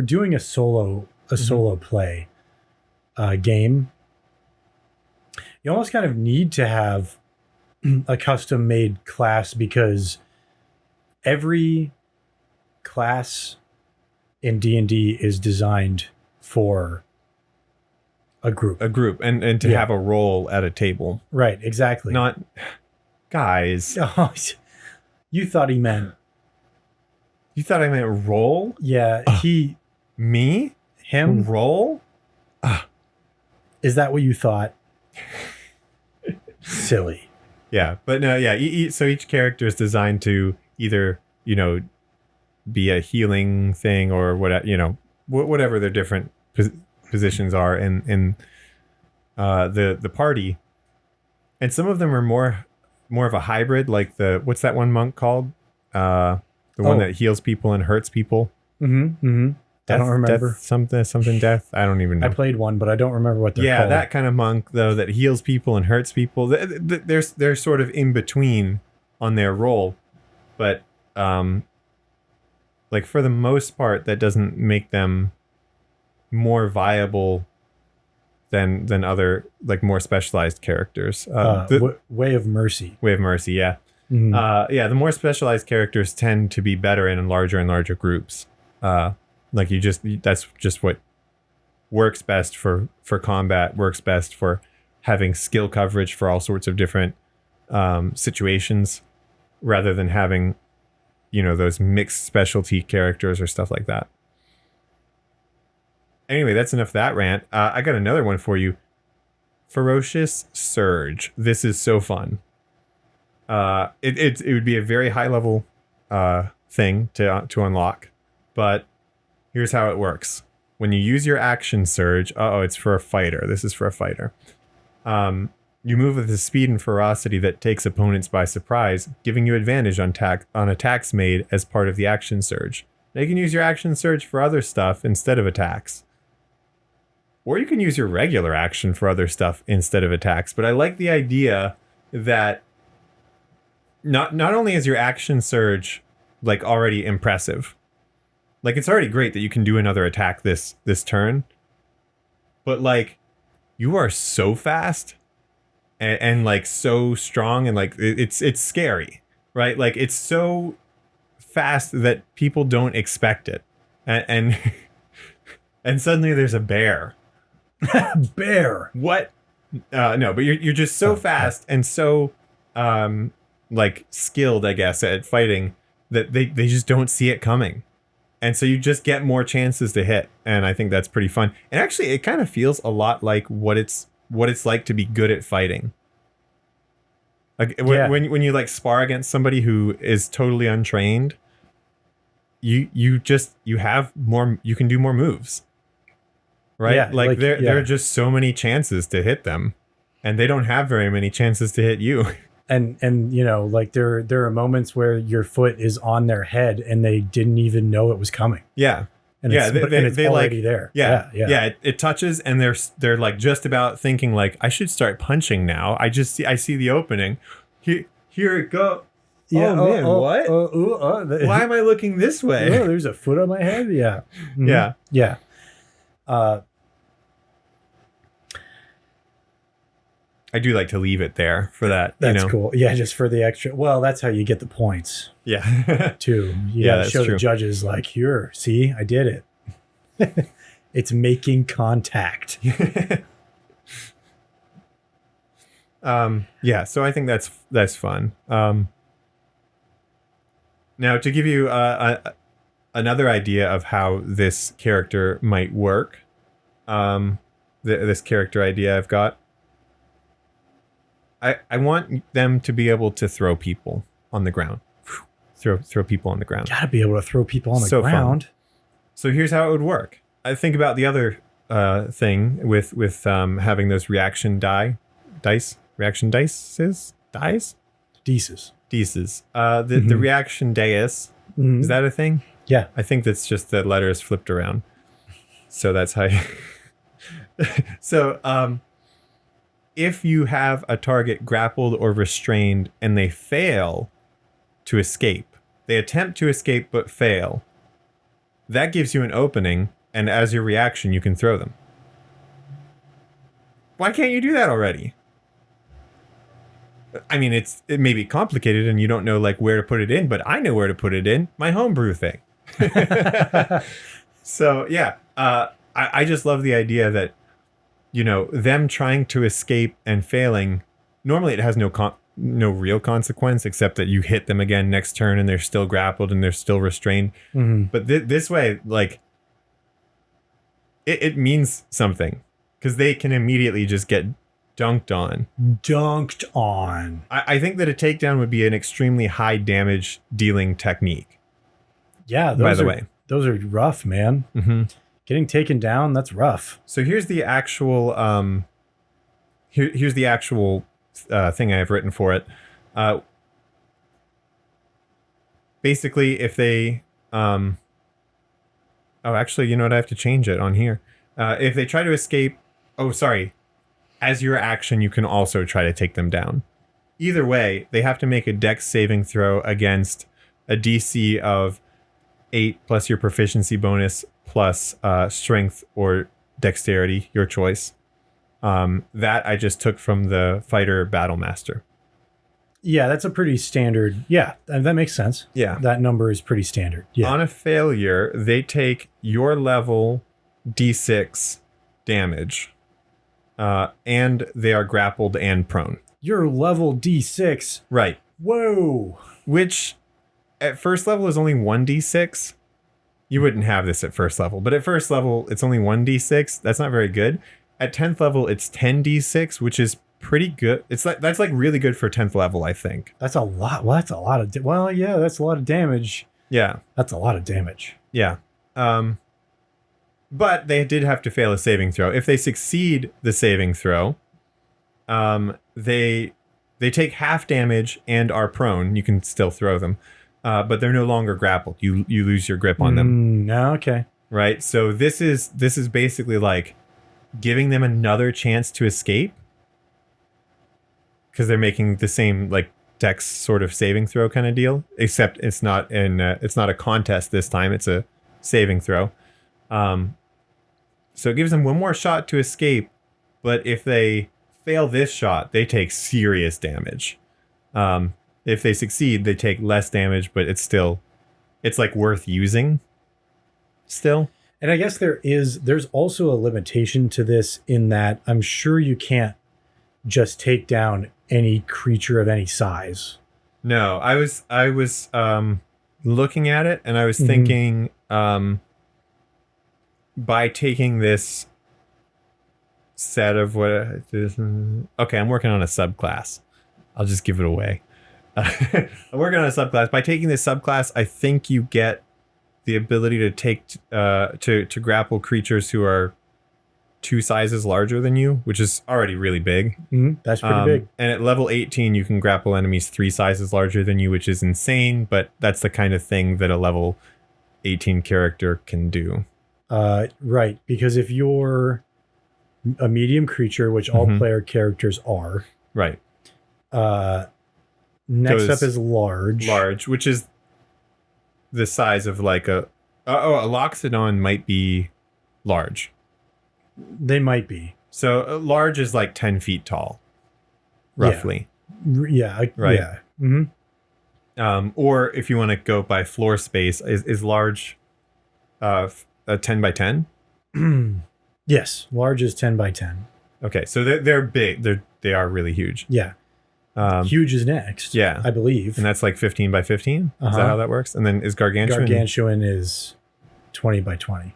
Speaker 2: doing a solo play, game, you almost kind of need to have a custom made class, because every class in D&D is designed for a group.
Speaker 1: And to have a role at a table.
Speaker 2: Right, exactly.
Speaker 1: Not guys.
Speaker 2: Oh, you thought he meant.
Speaker 1: You thought I meant roll?
Speaker 2: Yeah,
Speaker 1: me?
Speaker 2: Him?
Speaker 1: Roll?
Speaker 2: Is that what you thought? Silly.
Speaker 1: Yeah, but no, yeah. So each character is designed to either, be a healing thing or whatever, whatever their different positions are in the party. And some of them are more of a hybrid, like what's that one monk called? The one that heals people and hurts people.
Speaker 2: I don't remember.
Speaker 1: Something death. I don't even know.
Speaker 2: I played one, but I don't remember what they're called.
Speaker 1: Yeah, that kind of monk, though, that heals people and hurts people. They're sort of in between on their role. But, like, for the most part, that doesn't make them more viable than other, like, more specialized characters.
Speaker 2: Way of Mercy.
Speaker 1: Way of Mercy, yeah. Yeah, the more specialized characters tend to be better in larger and larger groups. Like that's just what works best for combat, works best for having skill coverage for all sorts of different situations, rather than having, those mixed specialty characters or stuff like that. Anyway, that's enough of that rant. I got another one for you. Ferocious Surge. This is so fun. It would be a very high level thing to unlock, but here's how it works. When you use your action surge, it's for a fighter. This is for a fighter. You move with a speed and ferocity that takes opponents by surprise, giving you advantage on attacks made as part of the action surge. Now you can use your action surge for other stuff instead of attacks. Or you can use your regular action for other stuff instead of attacks. But I like the idea that not only is your action surge like already impressive, like it's already great that you can do another attack this turn, but like you are so fast and like so strong, and like it's scary, right? Like it's so fast that people don't expect it, and and suddenly there's a bear.
Speaker 2: Bear.
Speaker 1: What? No, but you're just so fast and so like skilled, I guess, at fighting that they just don't see it coming. And so you just get more chances to hit. And I think that's pretty fun. And actually it kind of feels a lot like what it's like to be good at fighting. Like when you like spar against somebody who is totally untrained, you have more, you can do more moves. Right?
Speaker 2: Yeah,
Speaker 1: like there are just so many chances to hit them, and they don't have very many chances to hit you.
Speaker 2: And like there are moments where your foot is on their head and they didn't even know it was coming.
Speaker 1: Yeah.
Speaker 2: And
Speaker 1: yeah,
Speaker 2: it's
Speaker 1: they
Speaker 2: already
Speaker 1: like,
Speaker 2: there.
Speaker 1: Yeah. It touches, and they're like just about thinking like, I should start punching now. I see the opening. Here it go.
Speaker 2: Yeah.
Speaker 1: Oh man, what? Why am I looking this way?
Speaker 2: Oh, there's a foot on my head. Yeah. Mm-hmm.
Speaker 1: Yeah. I do like to leave it there for that.
Speaker 2: That's cool. Yeah, just for the extra. Well, that's how you get the points.
Speaker 1: Yeah.
Speaker 2: Too. You gotta show the judges like, here, see, I did it. It's making contact.
Speaker 1: Yeah, so I think that's fun. Now to give you another idea of how this character might work, this character idea I've got. I want them to be able to throw people on the ground. Throw people on the ground.
Speaker 2: Gotta be able to throw people on the ground.
Speaker 1: Fun. So here's how it would work. I think about the other thing with having those reaction dice. Reaction dices? Dice?
Speaker 2: Dices.
Speaker 1: The reaction dice. Is that a thing?
Speaker 2: Yeah.
Speaker 1: I think that's just the letters flipped around. So that's how So, if you have a target grappled or restrained and they fail to escape, they attempt to escape but fail, that gives you an opening, and as your reaction, you can throw them. Why can't you do that already? I mean, it may be complicated and you don't know like where to put it in, but I know where to put it in my homebrew thing. So yeah, I just love the idea that, you know, them trying to escape and failing. Normally, it has no real consequence except that you hit them again next turn and they're still grappled and they're still restrained.
Speaker 2: Mm-hmm.
Speaker 1: But this way, like, it means something because they can immediately just get dunked on. I think that a takedown would be an extremely high damage dealing technique.
Speaker 2: Yeah, those are rough, man.
Speaker 1: Mm-hmm.
Speaker 2: Getting taken down, that's rough.
Speaker 1: So here's the actual here's the actual thing I have written for it. Basically, if they actually, you know what? I have to change it on here. If they try to escape, as your action, you can also try to take them down. Either way, they have to make a dex saving throw against a DC of 8 plus your proficiency bonus plus strength or dexterity, your choice. That I just took from the Fighter Battle Master.
Speaker 2: Yeah, that's a pretty standard. Yeah, that makes sense.
Speaker 1: Yeah.
Speaker 2: That number is pretty standard. Yeah.
Speaker 1: On a failure, they take your level D6 damage. And they are grappled and prone.
Speaker 2: Your level D6.
Speaker 1: Right.
Speaker 2: Whoa.
Speaker 1: Which at first level is only 1d6. You wouldn't have this at first level, but at first level, it's only 1d6. That's not very good. At 10th level, it's 10d6, which is pretty good. That's like really good for 10th level, I think.
Speaker 2: That's a lot. Well, that's a lot of that's a lot of damage.
Speaker 1: Yeah.
Speaker 2: That's a lot of damage.
Speaker 1: Yeah. But they did have to fail a saving throw. If they succeed the saving throw, they take half damage and are prone. You can still throw them, but they're no longer grappled. You lose your grip on them.
Speaker 2: Okay.
Speaker 1: Right. So this is basically like giving them another chance to escape because they're making the same like dex sort of saving throw kind of deal, except it's not a contest this time. It's a saving throw. So it gives them one more shot to escape, but if they fail this shot, they take serious damage. If they succeed, they take less damage, but it's like worth using still.
Speaker 2: And I guess there's also a limitation to this in that I'm sure you can't just take down any creature of any size.
Speaker 1: No, I was looking at it and I was thinking, by taking this set of I'm working on a subclass. I'll just give it away. I'm working on a subclass. By taking this subclass, I think you get the ability to take to grapple creatures who are 2 sizes larger than you, which is already really big.
Speaker 2: That's pretty big.
Speaker 1: And at level 18, you can grapple enemies 3 sizes larger than you, which is insane, but that's the kind of thing that a level 18 character can do.
Speaker 2: Right, because if you're a medium creature, which all player characters are,
Speaker 1: right.
Speaker 2: Next up is large.
Speaker 1: Large, which is the size of like a Loxodon might be large.
Speaker 2: They might be.
Speaker 1: So large is like 10 feet tall, roughly.
Speaker 2: Yeah.
Speaker 1: Right.
Speaker 2: Yeah. Mm-hmm.
Speaker 1: Or if you want to go by floor space, is large a 10 by 10?
Speaker 2: Yes, large is 10 by 10.
Speaker 1: Okay, so they're big. They are really huge.
Speaker 2: Yeah. Huge is next.
Speaker 1: Yeah,
Speaker 2: I believe.
Speaker 1: And that's like 15 by 15. Is that how that works? And then is gargantuan?
Speaker 2: Gargantuan is 20 by 20.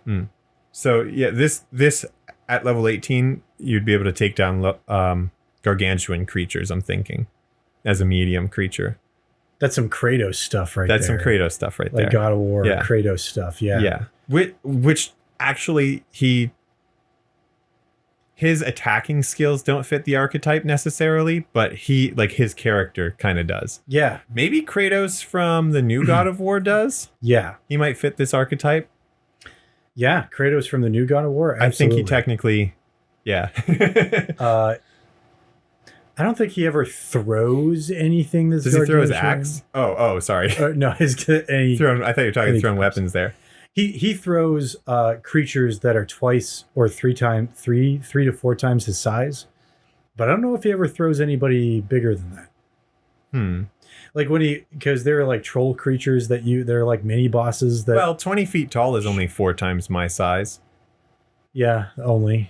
Speaker 1: So yeah, this at level 18, you'd be able to take down gargantuan creatures. I'm thinking, as a medium creature.
Speaker 2: That's some Kratos stuff right there.
Speaker 1: That's some Kratos stuff right there.
Speaker 2: Like God of War, Kratos stuff. Yeah.
Speaker 1: Yeah. Which actually his attacking skills don't fit the archetype necessarily, but his character kind of does.
Speaker 2: Yeah.
Speaker 1: Maybe Kratos from the new God of War does.
Speaker 2: Yeah.
Speaker 1: He might fit this archetype.
Speaker 2: Yeah. Kratos from the new God of War. Absolutely.
Speaker 1: I think he technically, yeah.
Speaker 2: I don't think he ever throws anything that's
Speaker 1: Does he throw his axe? Oh, sorry.
Speaker 2: No, I thought you were talking
Speaker 1: throwing weapons there.
Speaker 2: He throws creatures that are twice or three to 4 times his size. But I don't know if he ever throws anybody bigger than that. Like because they're like troll creatures they're like mini bosses that.
Speaker 1: Well, 20 feet tall is only 4 times my size.
Speaker 2: Yeah, only.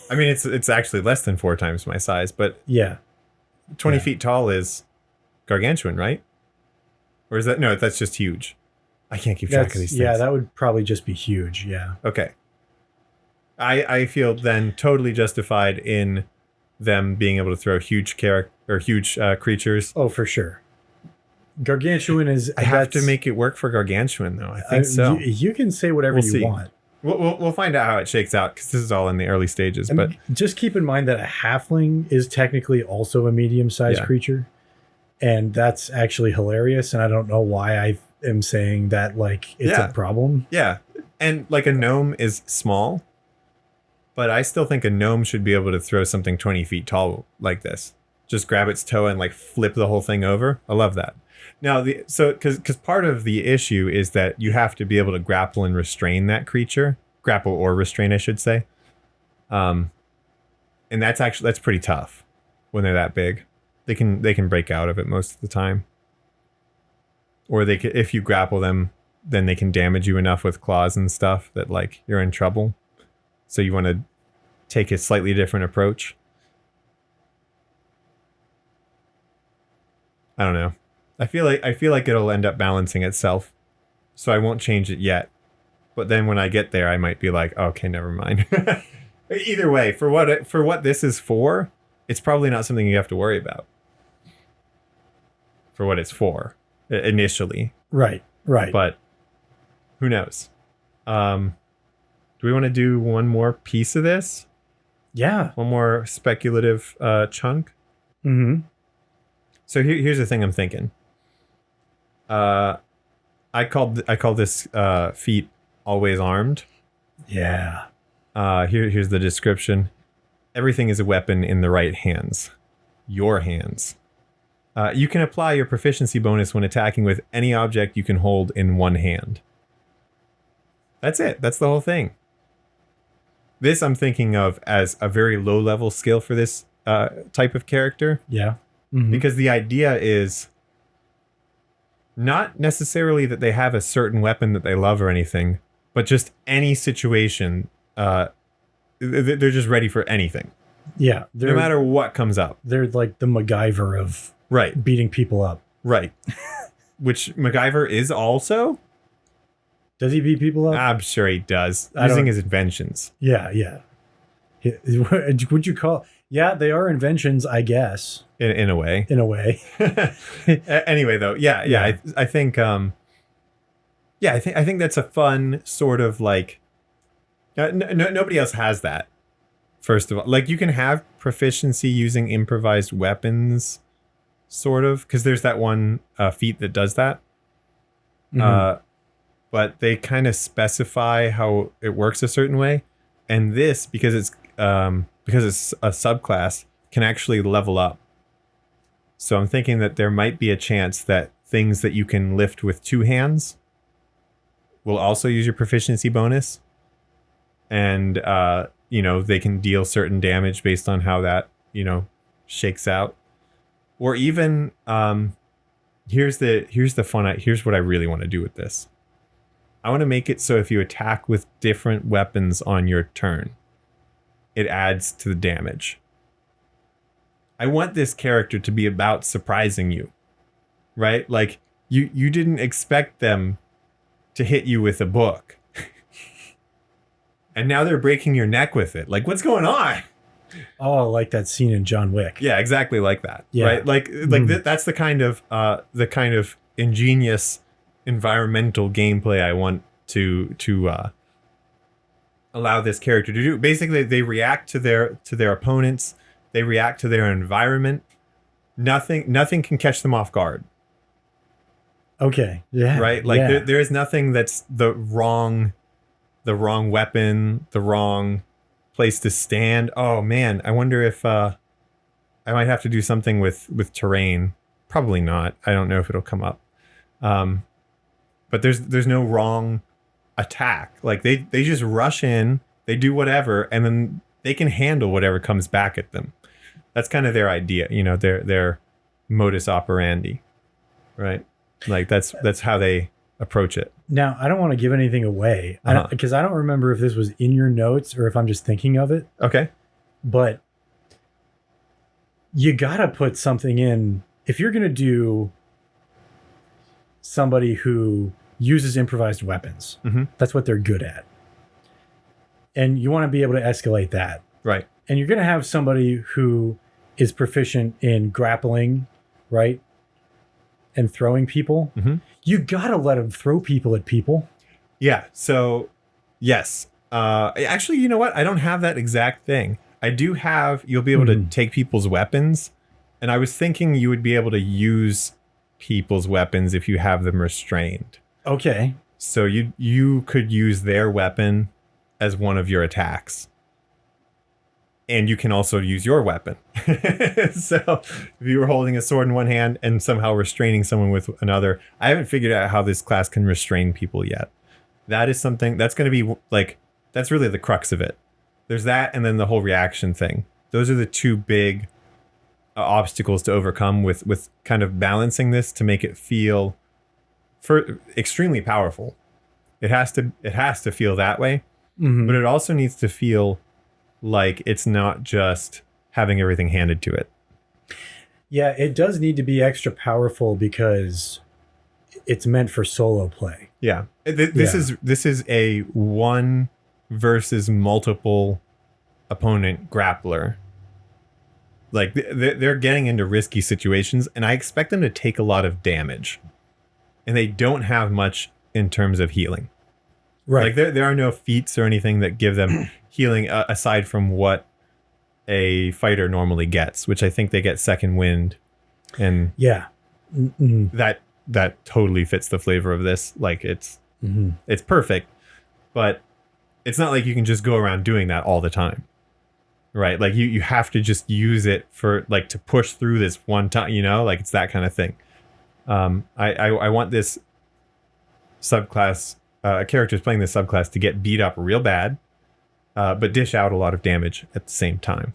Speaker 1: I mean, it's actually less than 4 times my size, but
Speaker 2: yeah,
Speaker 1: 20 feet tall is gargantuan, right? Or is that, no, that's just huge. I can't keep track of these things.
Speaker 2: Yeah, that would probably just be huge. Yeah.
Speaker 1: Okay. I feel then totally justified in them being able to throw huge creatures.
Speaker 2: Oh, for sure. Gargantuan is.
Speaker 1: I have to make it work for gargantuan, though. I think so.
Speaker 2: You can say whatever you want.
Speaker 1: We'll find out how it shakes out because this is all in the early stages. But
Speaker 2: just keep in mind that a halfling is technically also a medium-sized creature, and that's actually hilarious. And I don't know why I am saying that like it's a problem.
Speaker 1: Yeah, and like a gnome is small. But I still think a gnome should be able to throw something 20 feet tall like this. Just grab its toe and like flip the whole thing over. I love that. Now, because part of the issue is that you have to be able to grapple and restrain that creature. Grapple or restrain, I should say. And that's pretty tough when they're that big. They can break out of it most of the time. Or if you grapple them, then they can damage you enough with claws and stuff that like you're in trouble. So you want to take a slightly different approach. I don't know. I feel like it'll end up balancing itself. So I won't change it yet. But then when I get there, I might be like, okay, never mind. Either way, for what this is for, it's probably not something you have to worry about. For what it's for, initially.
Speaker 2: Right.
Speaker 1: But who knows? Do we want to do one more piece of this?
Speaker 2: Yeah.
Speaker 1: One more speculative chunk?
Speaker 2: Mm-hmm.
Speaker 1: So here's the thing I'm thinking. I call this feat always armed.
Speaker 2: Yeah.
Speaker 1: Here's the description. Everything is a weapon in the right hands. Your hands. You can apply your proficiency bonus when attacking with any object you can hold in one hand. That's it. That's the whole thing. This I'm thinking of as a very low level skill for this type of character.
Speaker 2: Yeah. Mm-hmm.
Speaker 1: Because the idea is not necessarily that they have a certain weapon that they love or anything, but just any situation. They're just ready for anything.
Speaker 2: Yeah.
Speaker 1: No matter what comes up.
Speaker 2: They're like the MacGyver of beating people up.
Speaker 1: Right. Which MacGyver is also.
Speaker 2: Does he beat people up?
Speaker 1: I'm sure he does. Using his inventions.
Speaker 2: Yeah. Would you call... Yeah, they are inventions, I guess.
Speaker 1: In a way.
Speaker 2: In a way.
Speaker 1: Anyway, though, yeah. I think I think that's a fun sort of like... nobody else has that, first of all. Like, you can have proficiency using improvised weapons, sort of, because there's that one feat that does that. Mm-hmm. But they kind of specify how it works a certain way. And this, because it's a subclass, can actually level up. So I'm thinking that there might be a chance that things that you can lift with 2 hands will also use your proficiency bonus. And, they can deal certain damage based on how that, shakes out. Or even, here's what I really want to do with this. I want to make it so if you attack with different weapons on your turn, it adds to the damage. I want this character to be about surprising you, right? Like, you didn't expect them to hit you with a book. And now they're breaking your neck with it. Like, what's going on?
Speaker 2: Oh, like that scene in John Wick.
Speaker 1: Yeah, exactly like that. Yeah. Right? Like that's the kind of ingenious environmental gameplay I want to allow this character to do. Basically, they react to their opponents. They react to their environment. Nothing can catch them off guard.
Speaker 2: Okay. Yeah.
Speaker 1: Right? Like there is nothing that's the wrong weapon, the wrong place to stand. Oh man, I wonder if I might have to do something with terrain. Probably not. I don't know if it'll come up. But there's no wrong attack. Like they just rush in, they do whatever, and then they can handle whatever comes back at them. That's kind of their idea, their modus operandi, right? Like that's how they approach it.
Speaker 2: Now, I don't want to give anything away because I don't remember if this was in your notes or if I'm just thinking of it.
Speaker 1: Okay.
Speaker 2: But you got to put something in. If you're going to do somebody who uses improvised weapons, that's what they're good at. And you want to be able to escalate that.
Speaker 1: Right.
Speaker 2: And you're going to have somebody who is proficient in grappling, right? And throwing people. You got to let them throw people at people.
Speaker 1: Yeah. So, yes. Actually, you know what? I don't have that exact thing. I do have, you'll be able to take people's weapons. And I was thinking you would be able to use people's weapons if you have them restrained.
Speaker 2: Okay.
Speaker 1: So you could use their weapon as one of your attacks. And you can also use your weapon. So if you were holding a sword in one hand and somehow restraining someone with another, I haven't figured out how this class can restrain people yet. That is something that's going to be like, that's really the crux of it. There's that, and then the whole reaction thing. Those are the two big obstacles to overcome with kind of balancing this to make it feel extremely powerful. It has to feel that way, but it also needs to feel like it's not just having everything handed to it.
Speaker 2: Yeah, it does need to be extra powerful because it's meant for solo play.
Speaker 1: Yeah. This is a one versus multiple opponent grappler. Like they're getting into risky situations, and I expect them to take a lot of damage. And they don't have much in terms of healing.
Speaker 2: Right.
Speaker 1: Like there are no feats or anything that give them healing aside from what a fighter normally gets, which I think they get second wind. And
Speaker 2: yeah,
Speaker 1: that totally fits the flavor of this. Like it's perfect, but it's not like you can just go around doing that all the time. Right. Like you have to just use it for like to push through this one time, like it's that kind of thing. I want this subclass, characters playing this subclass to get beat up real bad, but dish out a lot of damage at the same time.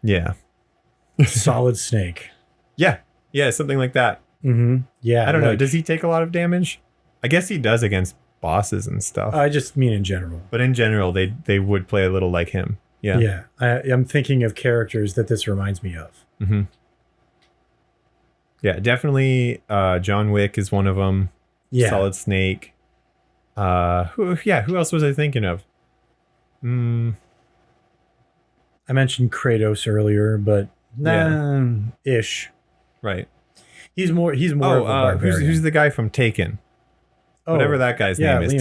Speaker 1: Yeah.
Speaker 2: Solid Snake.
Speaker 1: Yeah. Yeah. Something like that.
Speaker 2: Yeah.
Speaker 1: I don't know. Does he take a lot of damage? I guess he does against bosses and stuff.
Speaker 2: I just mean in general.
Speaker 1: But in general, they would play a little like him. Yeah.
Speaker 2: Yeah. I'm thinking of characters that this reminds me of.
Speaker 1: Yeah, definitely. John Wick is one of them.
Speaker 2: Yeah.
Speaker 1: Solid Snake. Who else was I thinking of?
Speaker 2: I mentioned Kratos earlier, but ish.
Speaker 1: Right.
Speaker 2: He's more of a barbarian.
Speaker 1: Who's the guy from Taken? Whatever that guy's name is.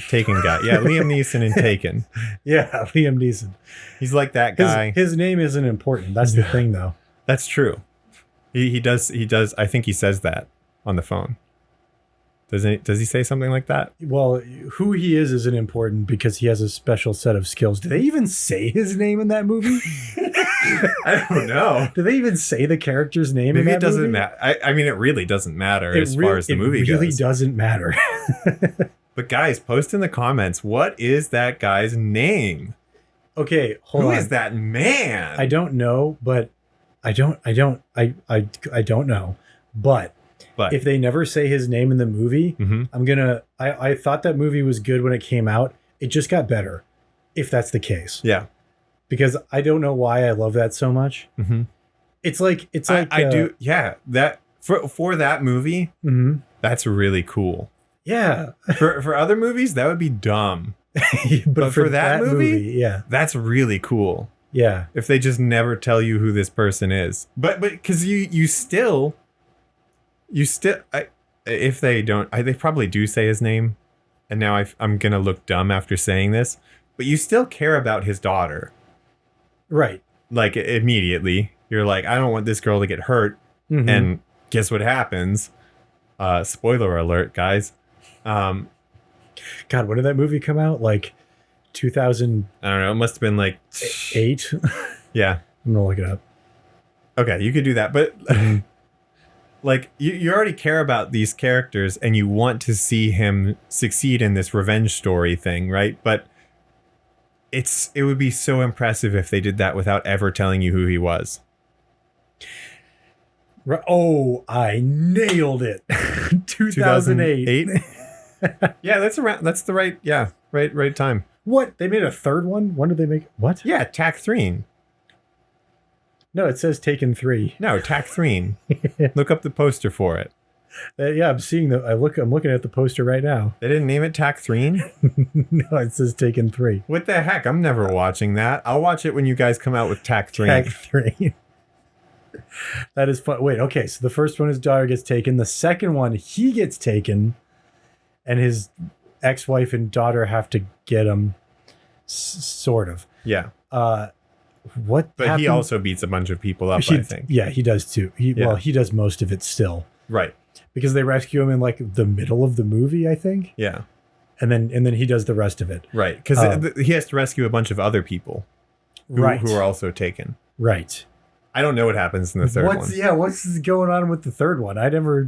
Speaker 1: Taken guy. Yeah, Liam Neeson in Taken.
Speaker 2: Yeah, Liam Neeson.
Speaker 1: He's like that guy.
Speaker 2: His name isn't important. That's the thing, though.
Speaker 1: That's true. He does. I think he says that on the phone. Does he say something like that?
Speaker 2: Well, who he is isn't important because he has a special set of skills. Do they even say his name in that movie?
Speaker 1: I don't know.
Speaker 2: Do they even say the character's name
Speaker 1: Maybe
Speaker 2: in that
Speaker 1: it doesn't
Speaker 2: movie?
Speaker 1: matter. I mean, it really doesn't matter as far as the movie goes.
Speaker 2: It really doesn't matter.
Speaker 1: But guys, post in the comments, what is that guy's name?
Speaker 2: Okay, hold on.
Speaker 1: Who is that man?
Speaker 2: I don't know, but I don't know. But if they never say his name in the movie, I thought that movie was good when it came out. It just got better, if that's the case.
Speaker 1: Yeah.
Speaker 2: Because I don't know why I love that so much. It's like
Speaker 1: I do. Yeah. That for that movie, that's really cool.
Speaker 2: Yeah.
Speaker 1: For other movies, that would be dumb. but for that movie,
Speaker 2: yeah,
Speaker 1: that's really cool.
Speaker 2: Yeah.
Speaker 1: If they just never tell you who this person is, but because you still, if they don't, they probably do say his name, and now I'm gonna look dumb after saying this, but you still care about his daughter,
Speaker 2: right?
Speaker 1: Like immediately, you're like, I don't want this girl to get hurt, and guess what happens? Spoiler alert, guys.
Speaker 2: God, when did that movie come out? Like 2000?
Speaker 1: I don't know. It must have been like
Speaker 2: 8.
Speaker 1: Yeah,
Speaker 2: I'm gonna look it up.
Speaker 1: Okay, you could do that, but like you already care about these characters and you want to see him succeed in this revenge story thing, right? But it would be so impressive if they did that without ever telling you who he was.
Speaker 2: Oh, I nailed it. 2008.
Speaker 1: Yeah, that's the right time.
Speaker 2: What? They made a third one? When did they make what?
Speaker 1: Yeah, Takthreen.
Speaker 2: No, it says Taken 3.
Speaker 1: No, Takthreen. Look up the poster for it.
Speaker 2: Yeah, I'm seeing I'm looking at the poster right now.
Speaker 1: They didn't name it Takthreen?
Speaker 2: No, it says Taken 3.
Speaker 1: What the heck? I'm never watching that. I'll watch it when you guys come out with Takthreen.
Speaker 2: Takthreen. That is fun. Wait, okay. So the first one, his daughter gets taken. The second one, he gets taken, and his ex-wife and daughter have to get him. Sort of.
Speaker 1: Yeah.
Speaker 2: What?
Speaker 1: But
Speaker 2: happened?
Speaker 1: he also beats a bunch of people up, I think.
Speaker 2: Yeah, he does too. Well, he does most of it still.
Speaker 1: Right.
Speaker 2: Because they rescue him in like the middle of the movie, I think.
Speaker 1: Yeah.
Speaker 2: And then he does the rest of it.
Speaker 1: Right. Because he has to rescue a bunch of other people. Who are also taken.
Speaker 2: Right.
Speaker 1: I don't know what happens in the third one.
Speaker 2: Yeah, what's going on with the third one? I never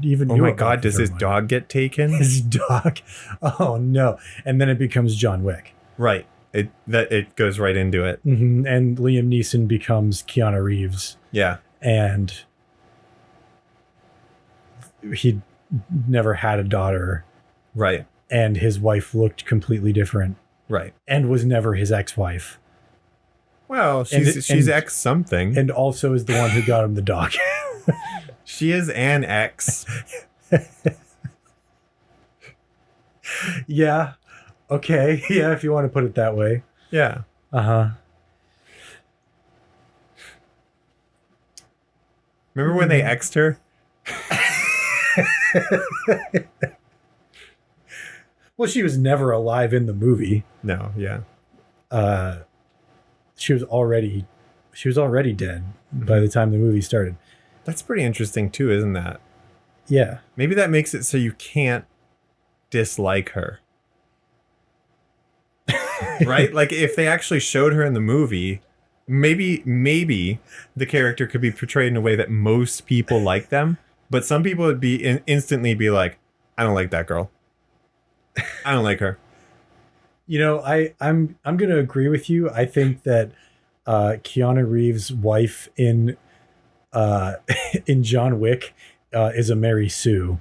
Speaker 2: even knew.
Speaker 1: Oh my God, does his dog get taken?
Speaker 2: His dog? Oh no. And then it becomes John Wick.
Speaker 1: Right. It goes right into it.
Speaker 2: Mm-hmm. And Liam Neeson becomes Keanu Reeves.
Speaker 1: Yeah.
Speaker 2: And he never had a daughter.
Speaker 1: Right.
Speaker 2: And his wife looked completely different.
Speaker 1: Right.
Speaker 2: And was never his ex-wife.
Speaker 1: Well, she's ex something.
Speaker 2: And also is the one who got him the dog.
Speaker 1: She is an ex.
Speaker 2: Yeah. Okay. Yeah, if you want to put it that way.
Speaker 1: Yeah.
Speaker 2: Uh-huh.
Speaker 1: Remember when they exed her?
Speaker 2: Well, she was never alive in the movie.
Speaker 1: No, yeah.
Speaker 2: She was already dead by the time the movie started.
Speaker 1: That's pretty interesting too, isn't that?
Speaker 2: Yeah.
Speaker 1: Maybe that makes it so you can't dislike her. Right? Like if they actually showed her in the movie, maybe the character could be portrayed in a way that most people like them, but some people would be instantly be like, I don't like that girl. I don't like her.
Speaker 2: You know, I'm going to agree with you. I think that Keanu Reeves' wife in John Wick is a Mary Sue.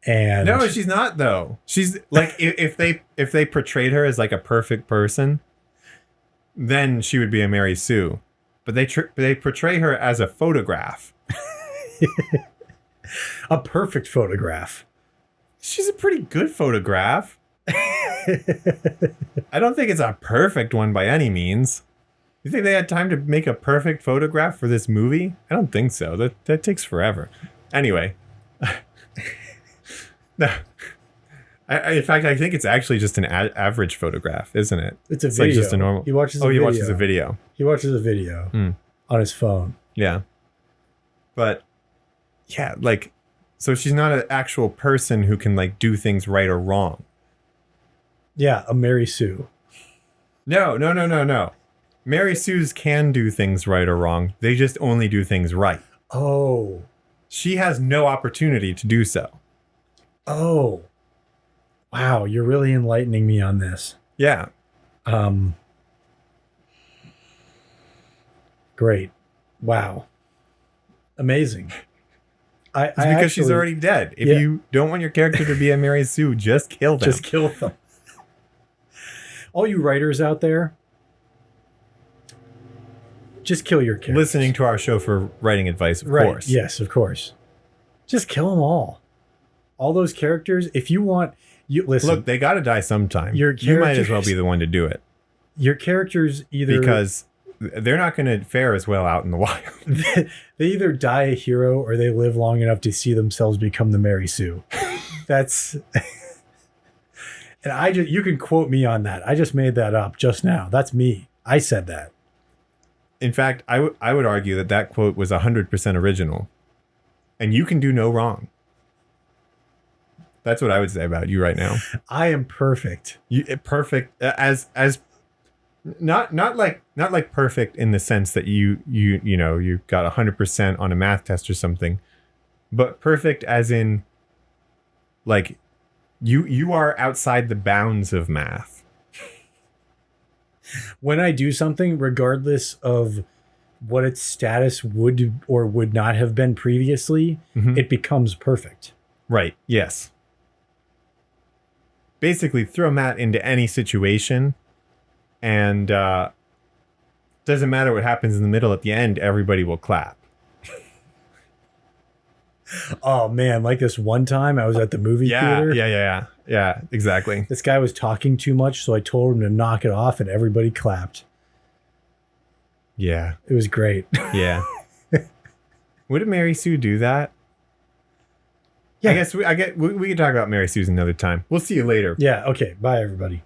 Speaker 2: And
Speaker 1: no, she's not though. She's like if they portrayed her as like a perfect person, then she would be a Mary Sue. But they portray her as a photograph.
Speaker 2: A perfect photograph.
Speaker 1: She's a pretty good photograph. I don't think it's a perfect one by any means. You think they had time to make a perfect photograph for this movie? I don't think so. That takes forever. Anyway. No. In fact, I think it's actually just an average photograph, isn't it?
Speaker 2: It's a video.
Speaker 1: Like just a normal.
Speaker 2: He watches a video.
Speaker 1: He watches a video.
Speaker 2: He watches a video on his phone.
Speaker 1: Yeah. But yeah, like, so she's not an actual person who can like do things right or wrong.
Speaker 2: Yeah, a Mary Sue.
Speaker 1: No. Mary Sue's can do things right or wrong. They just only do things right.
Speaker 2: Oh.
Speaker 1: She has no opportunity to do so.
Speaker 2: Oh. Wow, you're really enlightening me on this.
Speaker 1: Yeah.
Speaker 2: Great. Wow. Amazing.
Speaker 1: It's because she's already dead. If you don't want your character to be a Mary Sue, just kill them.
Speaker 2: Just kill them. All you writers out there, just kill your characters.
Speaker 1: Listening to our show for writing advice, of course.
Speaker 2: Yes, of course. Just kill them all. All those characters, if you want... listen.
Speaker 1: Look, they got to die sometime. You might as well be the one to do it.
Speaker 2: Your characters either...
Speaker 1: Because they're not going to fare as well out in the wild.
Speaker 2: They either die a hero or they live long enough to see themselves become the Mary Sue. That's... And you can quote me on that. I just made that up just now. That's me. I said that.
Speaker 1: In fact, I would argue that quote was 100% original. And you can do no wrong. That's what I would say about you right now.
Speaker 2: I am perfect.
Speaker 1: Perfect as not like perfect in the sense that you got 100% on a math test or something, but perfect as in like you are outside the bounds of math.
Speaker 2: When I do something, regardless of what its status would or would not have been previously, it becomes perfect.
Speaker 1: Right. Yes. Basically, throw Matt into any situation, and doesn't matter what happens in the middle. At the end, everybody will clap.
Speaker 2: Oh man, like this one time I was at the movie theater.
Speaker 1: Yeah, exactly.
Speaker 2: This guy was talking too much, so I told him to knock it off, and everybody clapped.
Speaker 1: Yeah.
Speaker 2: It was great.
Speaker 1: Yeah. Would Mary Sue do that?
Speaker 2: Yeah.
Speaker 1: I guess we can talk about Mary Sue's another time. We'll see you later.
Speaker 2: Yeah, okay. Bye, everybody.